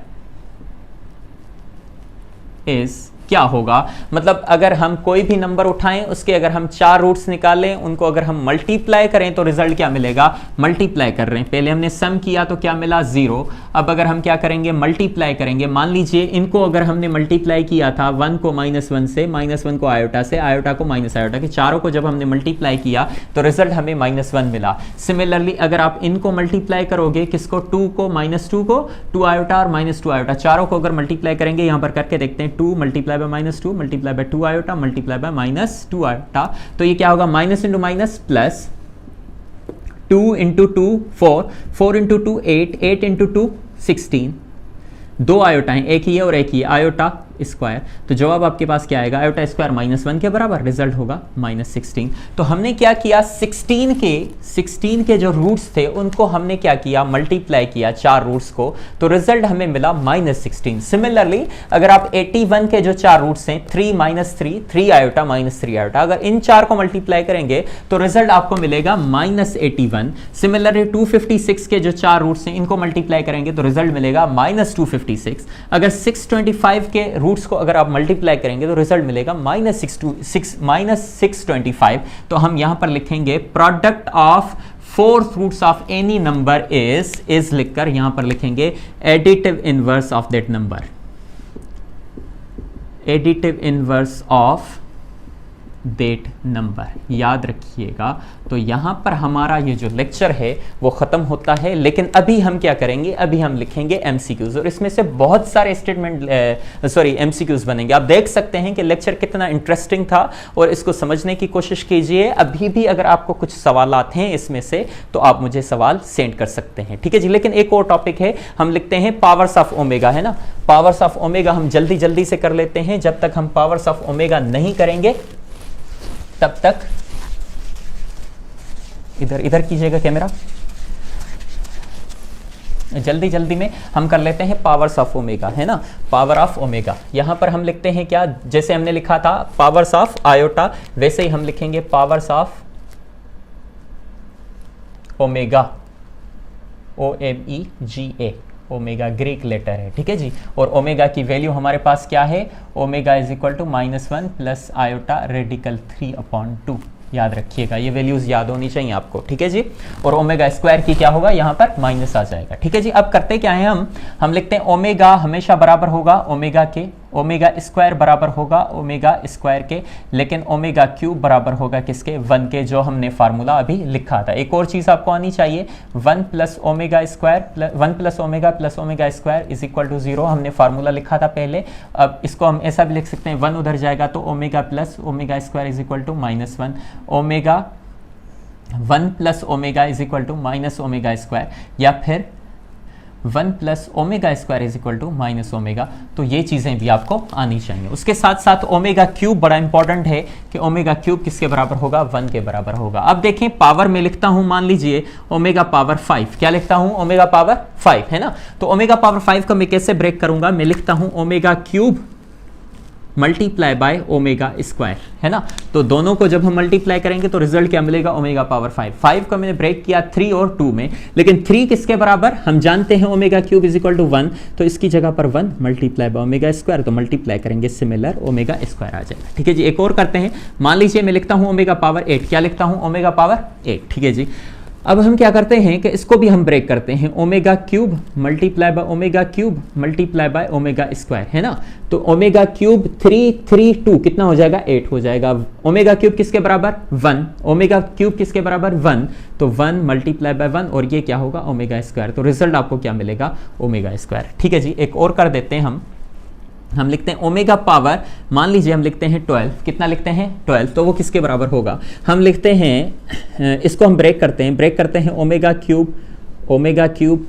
is क्या होगा, मतलब अगर हम कोई भी नंबर उठाएं, उसके अगर हम 4 रूट्स निकालें, उनको अगर हम मल्टीप्लाई करें तो रिजल्ट क्या मिलेगा, मल्टीप्लाई कर रहे हैं, पहले हमने सम किया तो क्या मिला 0। अब अगर हम क्या करेंगे, मल्टीप्लाई करेंगे, मान लीजिए इनको अगर हमने मल्टीप्लाई किया था 1 को -1 से, -1 को आयोटा से, आयोटा को माइनस आयोटा के, चारों को जब हमने मल्टीप्लाई किया तो रिजल्ट हमें -1 मिला। सिमिलरली अगर आप इनको मल्टीप्लाई करोगे, किसको, 2 को -2 को, 2 आयोटा और -2 आयोटा, चारों को अगर मल्टीप्लाई करेंगे, यहां पर करके देखते हैं, 2 multiply by -2 multiply by 2 iota multiply by -2 iota, तो ये क्या होगा, minus into minus plus, 2 2 into 2 4, 4 into 2 8, 8 into 2 16, दो आयोटा हैं, एक ही है और एक ही है, आयोटा स्क्वायर। तो जवाब आपके पास क्या आएगा, आयोटा स्क्वायर -1 के बराबर, रिजल्ट होगा -16। तो हमने क्या किया, 16 के जो रूट्स थे उनको हमने क्या किया, मल्टीप्लाई किया 4 रूट्स को, तो रिजल्ट हमें मिला -16। सिमिलरली अगर आप 81 के जो 4 रूट्स हैं 3 -3, 3 आयोटा -3 आयोटा, अगर इन 4 को मल्टीप्लाई करेंगे तो रिजल्ट आपको मिलेगा -81। सिमिलरली 256 के जो 4 रूट्स हैं इनको मल्टीप्लाई करेंगे तो रिजल्ट मिलेगा -256। अगर 625 के रूट्स को अगर आप मल्टीप्लाई करेंगे तो रिजल्ट मिलेगा -625। तो हम यहां पर लिखेंगे product of fourth roots of any number is लिखकर यहां पर लिखेंगे additive inverse of that number, additive inverse of that number, याद रखिएगा। तो यहां पर हमारा ये जो लेक्चर है वो खत्म होता है, लेकिन अभी हम क्या करेंगे, अभी हम लिखेंगे एमसीक्यूज और इसमें से बहुत सारे स्टेटमेंट एमसीक्यूज बनेंगे। आप देख सकते हैं कि लेक्चर कितना इंटरेस्टिंग था और इसको समझने की कोशिश कीजिए। अभी भी अगर आपको कुछ सवालात हैं इसमें से तो आप मुझे सवाल सेंड कर सकते हैं, ठीक है जी। लेकिन एक और टॉपिक है, हम लिखते हैं पावर्स ऑफ ओमेगा, है ना, पावर्स ऑफ ओमेगा हम जल्दी जल्दी से कर लेते हैं। जब तक हम पावर्स ऑफ ओमेगा नहीं करेंगे तब तक इधर कीजिएगा कैमरा, जल्दी जल्दी में हम कर लेते हैं पावर्स ऑफ ओमेगा, है ना, पावर ऑफ ओमेगा। यहां पर हम लिखते हैं क्या, जैसे हमने लिखा था पावर्स ऑफ आयोटा वैसे ही हम लिखेंगे powers of omega, OMEGA, omega Greek letter है, ठीक है जी। और ओमेगा की वैल्यू हमारे पास क्या है, omega is equal to -1 plus iota radical 3/2, याद रखिएगा, ये वैल्यूज याद होनी चाहिए आपको, ठीक है जी। और ओमेगा स्क्वायर की क्या होगा, यहां पर माइनस आ जाएगा, ठीक है जी। अब करते क्या है, हम लिखते हैं ओमेगा हमेशा बराबर होगा ओमेगा के, ओमेगा स्क्वायर बराबर होगा ओमेगा स्क्वायर के, लेकिन ओमेगा क्यूब बराबर होगा किसके, 1 के, जो हमने फार्मूला अभी लिखा था। एक और चीज आपको आनी चाहिए, 1 plus omega square 1 plus omega square is equal to 0, हमने फार्मूला लिखा था पहले। अब इसको हम ऐसा भी लिख सकते हैं, 1 उधर जाएगा तो omega plus omega square is equal to -1, omega 1 plus omega is equal to minus omega square, या फिर 1 plus omega square is equal to minus omega. तो ये चीज़ें भी आपको आनी चाहिए। उसके साथ साथ ओमेगा क्यूब बड़ा इंपॉर्टेंट है कि ओमेगा क्यूब किसके बराबर होगा, 1 के बराबर होगा। अब देखें पावर में लिखता हूं, मान लीजिए ओमेगा पावर 5, क्या लिखता हूं, ओमेगा पावर 5, है ना। तो ओमेगा पावर 5 को मैं कैसे ब्रेक करूंगा, मैं लिखता हूं omega cube multiply by omega square, है ना। तो दोनों को जब हम मल्टीप्लाई करेंगे तो रिजल्ट क्या मिलेगा, ओमेगा पावर 5। 5 को मैंने ब्रेक किया 3 और 2 में, लेकिन 3 किसके बराबर, हम जानते हैं omega cube is equal to 1, तो इसकी जगह पर 1 मल्टीप्लाई बाय ओमेगा स्क्वायर, तो मल्टीप्लाई करेंगे सिमिलर ओमेगा स्क्वायर आ जाएगा, ठीक है जी। एक और करते हैं, मान लीजिए मैं लिखता हूं ओमेगा पावर 8, क्या लिखता हूं, ओमेगा पावर 8, ठीक है जी। अब हम क्या करते हैं कि इसको भी हम ब्रेक करते हैं, omega cube multiply by omega cube multiply by omega square, है ना। तो ओमेगा क्यूब 3 3 2 कितना हो जाएगा, 8 हो जाएगा। ओमेगा क्यूब किसके बराबर, 1, ओमेगा क्यूब किसके बराबर, 1, तो 1 मल्टीप्लाई बाय 1 और ये क्या होगा, ओमेगा स्क्वायर। तो रिजल्ट आपको क्या मिलेगा, ओमेगा स्क्वायर, ठीक है जी। एक और कर देते हैं, हम लिखते हैं ओमेगा पावर, मान लीजिए हम लिखते हैं 12, कितना लिखते हैं 12, तो वो किसके बराबर होगा, हम लिखते हैं, इसको हम ब्रेक करते हैं omega cube omega cube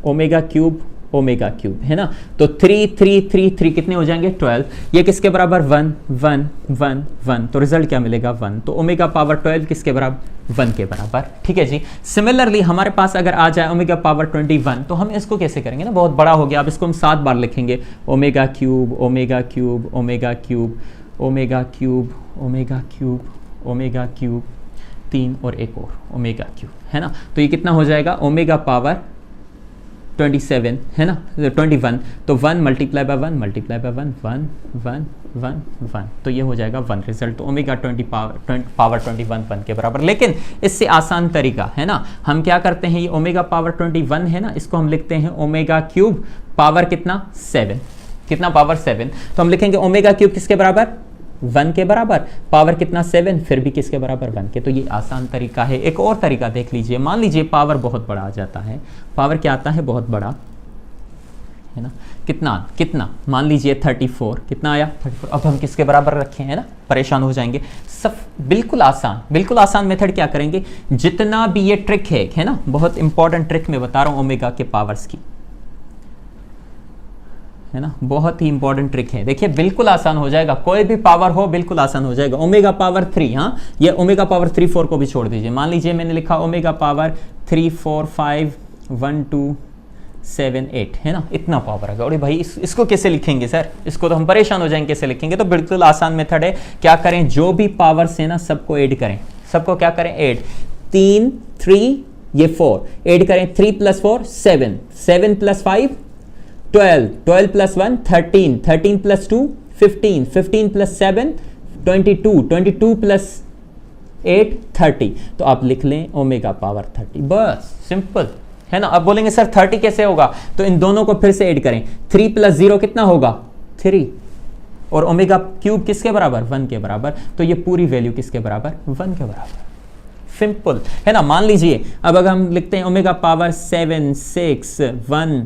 omega cube omega cube, है ना। तो 3 3 3 3 कितने हो जाएंगे, 12, ये किसके बराबर, 1 1 1 1, तो रिजल्ट क्या मिलेगा, 1। तो ओमेगा पावर 12 किसके बराबर, 1 के बराबर, ठीक है जी। सिमिलरली हमारे पास अगर आ जाए ओमेगा पावर 21, तो हम इसको कैसे करेंगे ना, बहुत बड़ा हो गया, अब इसको हम 7 बार लिखेंगे, omega cube omega cube omega cube omega cube omega cube omega cube 3 और एक और ओमेगा क्यूब, है ना। तो ये कितना हो जाएगा, ओमेगा पावर 27, है ना, 21, तो 1 मल्टीप्लाई बाय 1 मल्टीप्लाई बाय 1 1 1 1 1, तो ये हो जाएगा 1 रिजल्ट। तो ओमेगा 20 पावर 21 1 के बराबर। लेकिन इससे आसान तरीका है ना, हम क्या करते हैं, ये ओमेगा पावर 21 है ना, इसको हम लिखते हैं ओमेगा क्यूब पावर कितना, 7, कितना पावर 7, तो हम लिखेंगे ओमेगा क्यूब किसके बराबर, 1 के बराबर, पावर कितना 7, फिर भी किसके बराबर, 1 के। तो ये आसान तरीका है। एक और तरीका देख लीजिए, मान लीजिए पावर बहुत बड़ा आ जाता है, पावर क्या आता है, बहुत बड़ा, है ना। कितना कितना मान लीजिए 34, कितना आया 34। अब हम किसके बराबर रखें, है ना, परेशान हो जाएंगे। सब बिल्कुल आसान मेथड क्या करेंगे, जितना भी ये ट्रिक है ना, बहुत इंपॉर्टेंट ट्रिक मैं बता रहा हूँ ओमेगा के पावर्स की, है ना, बहुत ही इंपॉर्टेंट ट्रिक है। देखिए बिल्कुल आसान हो जाएगा, कोई भी पावर हो बिल्कुल आसान हो जाएगा। ओमेगा पावर 3, हाँ ये ओमेगा पावर 3 4 को भी छोड़ दीजिए। मान लीजिए मैंने लिखा ओमेगा पावर 3 4 5 1 2 7 8, है ना, इतना पावर आ गया। अरे भाई इसको कैसे लिखेंगे सर, इसको तो हम परेशान हो जाएंगे कैसे लिखेंगे। तो बिल्कुल आसान मेथड है, क्या करें, जो भी पावर्स है ना सबको ऐड करें, सबको क्या करें ऐड। 3 3 ये 4 ऐड करें, 3 + 4 7 7 + 5 12 12 + 1 13 13 + 2 15 15 + 7 22 22 + 8 30। तो आप लिख लें ओमेगा पावर 30, बस सिंपल, है ना। अब बोलेंगे सर 30 कैसे होगा, तो इन दोनों को फिर से ऐड करें। 3 + 0 कितना होगा 3, और ओमेगा क्यूब किसके बराबर 1 के बराबर, तो ये पूरी वैल्यू किसके बराबर 1 के बराबर। सिंपल है ना। मान लीजिए अब अगर हम लिखते हैं ओमेगा पावर 7 6 1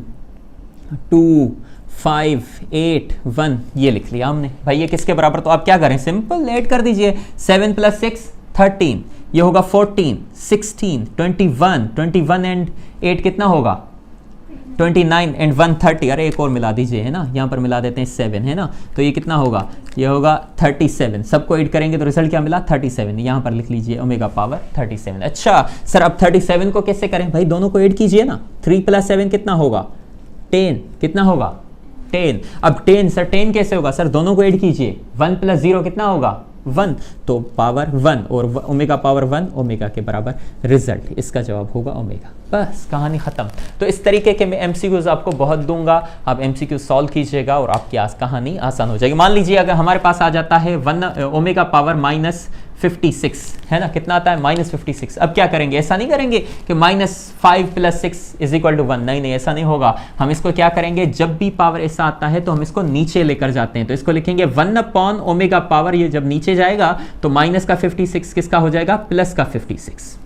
2 5 8 1, ये लिख लिया हमने भाई, ये किसके बराबर, तो आप क्या करें, सिंपल ऐड कर दीजिए। 7 + 6 13, ये होगा 14 16 21 21 एंड 8 कितना होगा 29 एंड 1 30। अरे एक और मिला दीजिए, है ना, यहाँ पर मिला देते हैं 7, है ना, तो ये कितना होगा, ये होगा 37। सबको ऐड करेंगे तो रिजल्ट क्या मिला 37, यहाँ पर लिख लीजिए ओमेगा पावर 37। अच्छा सर अब 37 को कैसे करें, भाई दोनों को ऐड कीजिए ना। 3 + 7 कितना होगा 10, कितना होगा 10। अब 10 सर 10 कैसे होगा, सर दोनों को ऐड कीजिए। 1 + 0 कितना होगा 1, तो पावर 1 और ओमेगा पावर 1 ओमेगा के बराबर, रिजल्ट इसका जवाब होगा ओमेगा। बस कहानी खत्म। तो इस तरीके के मैं एमसीक्यूज आपको बहुत दूंगा, आप एमसीक्यू सॉल्व कीजिएगा और आपकी कहानी आसान हो जाएगी। मान लीजिए अगर हमारे पास आ जाता है ओमेगा पावर -56, है ना, कितना आता है -56। अब क्या करेंगे, ऐसा नहीं करेंगे कि -5 + 6 = 1, नहीं ऐसा नहीं होगा। हम इसको क्या करेंगे, जब भी पावर ऐसा आता है तो हम इसको नीचे लेकर जाते हैं, तो इसको लिखेंगे 1 ओमेगा पावर, ये जब नीचे जाएगा तो माइनस का 56 किसका हो जाएगा, प्लस का 56।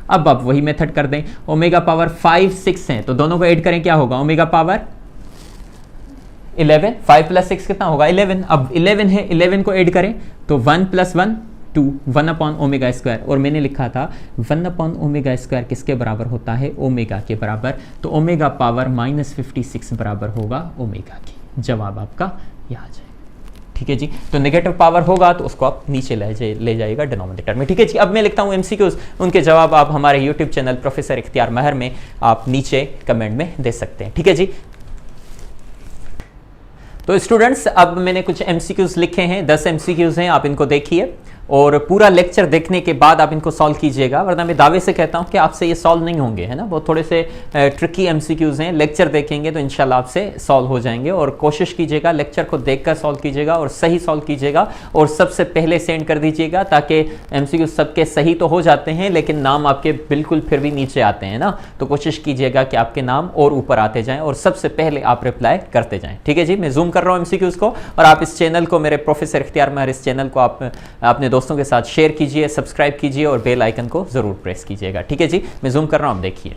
अब आप वही मेथड कर दें, ओमेगा पावर 5 6 है तो दोनों को ऐड करें, क्या होगा ओमेगा पावर 11, 5 + 6 कितना होगा 11। अब 11 है, 11 को ऐड करें तो 1 + 1 2 1/ओमेगा², और मैंने लिखा था 1/ओमेगा² किसके बराबर होता है, ओमेगा के बराबर। तो ओमेगा पावर -56 बराबर होगा ओमेगा की। जवाब आपका यहाँ आ जाएगा, ठीक है जी। तो नेगेटिव पावर होगा तो उसको आप नीचे ले जाइएगा डिनोमिनेटर में, ठीक है जी। अब मैं लिखता हूँ एमसीक्यूज, उनके जवाब आप हमारे यूट्यूब चैनल प्रोफेसर इख्तियार महर में आप नीचे कमेंट में दे सकते हैं, ठीक है जी। तो स्टूडेंट्स अब मैंने कुछ एमसीक्यूज लिखे हैं, 10 एमसीक्यूज हैं, आप इनको देखिए और पूरा लेक्चर देखने के बाद आप इनको सॉल्व कीजिएगा, वरना मैं दावे से कहता हूं कि आपसे ये सॉल्व नहीं होंगे, है ना। वो थोड़े से ट्रिकी एमसीक्यूज हैं, लेक्चर देखेंगे तो इंशाल्लाह आपसे सॉल्व हो जाएंगे। और कोशिश कीजिएगा लेक्चर को देखकर सॉल्व कीजिएगा और सही सॉल्व कीजिएगा, और सबसे पहले सेंड कर दीजिएगा, ताकि एमसीक्यूज सबके सही तो हो जाते हैं लेकिन नाम आपके बिल्कुल फिर भी नीचे आते हैं ना। तो कोशिश कीजिएगा कि आपके नाम और ऊपर आते जाएँ और सबसे पहले आप रिप्लाई करते जाएँ, ठीक है जी। मैं जूम कर रहा हूँ एमसीक्यूज को, और आप इस चैनल को, मेरे प्रोफेसर इख्तियार महर इस चैनल को आप अपने दोस्तों के साथ शेयर कीजिए, सब्सक्राइब कीजिए और बेल आइकन को जरूर प्रेस कीजिएगा, ठीक है जी। मैं जूम कर रहा हूं, देखिए।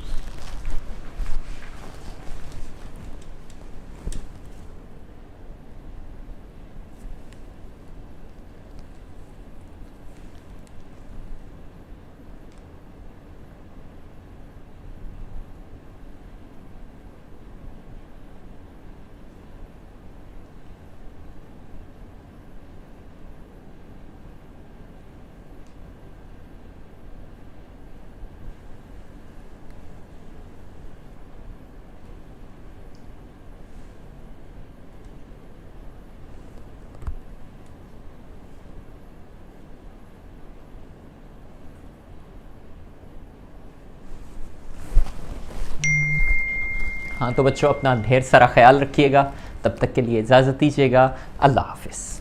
हाँ तो बच्चों अपना ढेर सारा ख्याल रखिएगा, तब तक के लिए इजाज़त दीजिएगा। अल्लाह हाफिज़।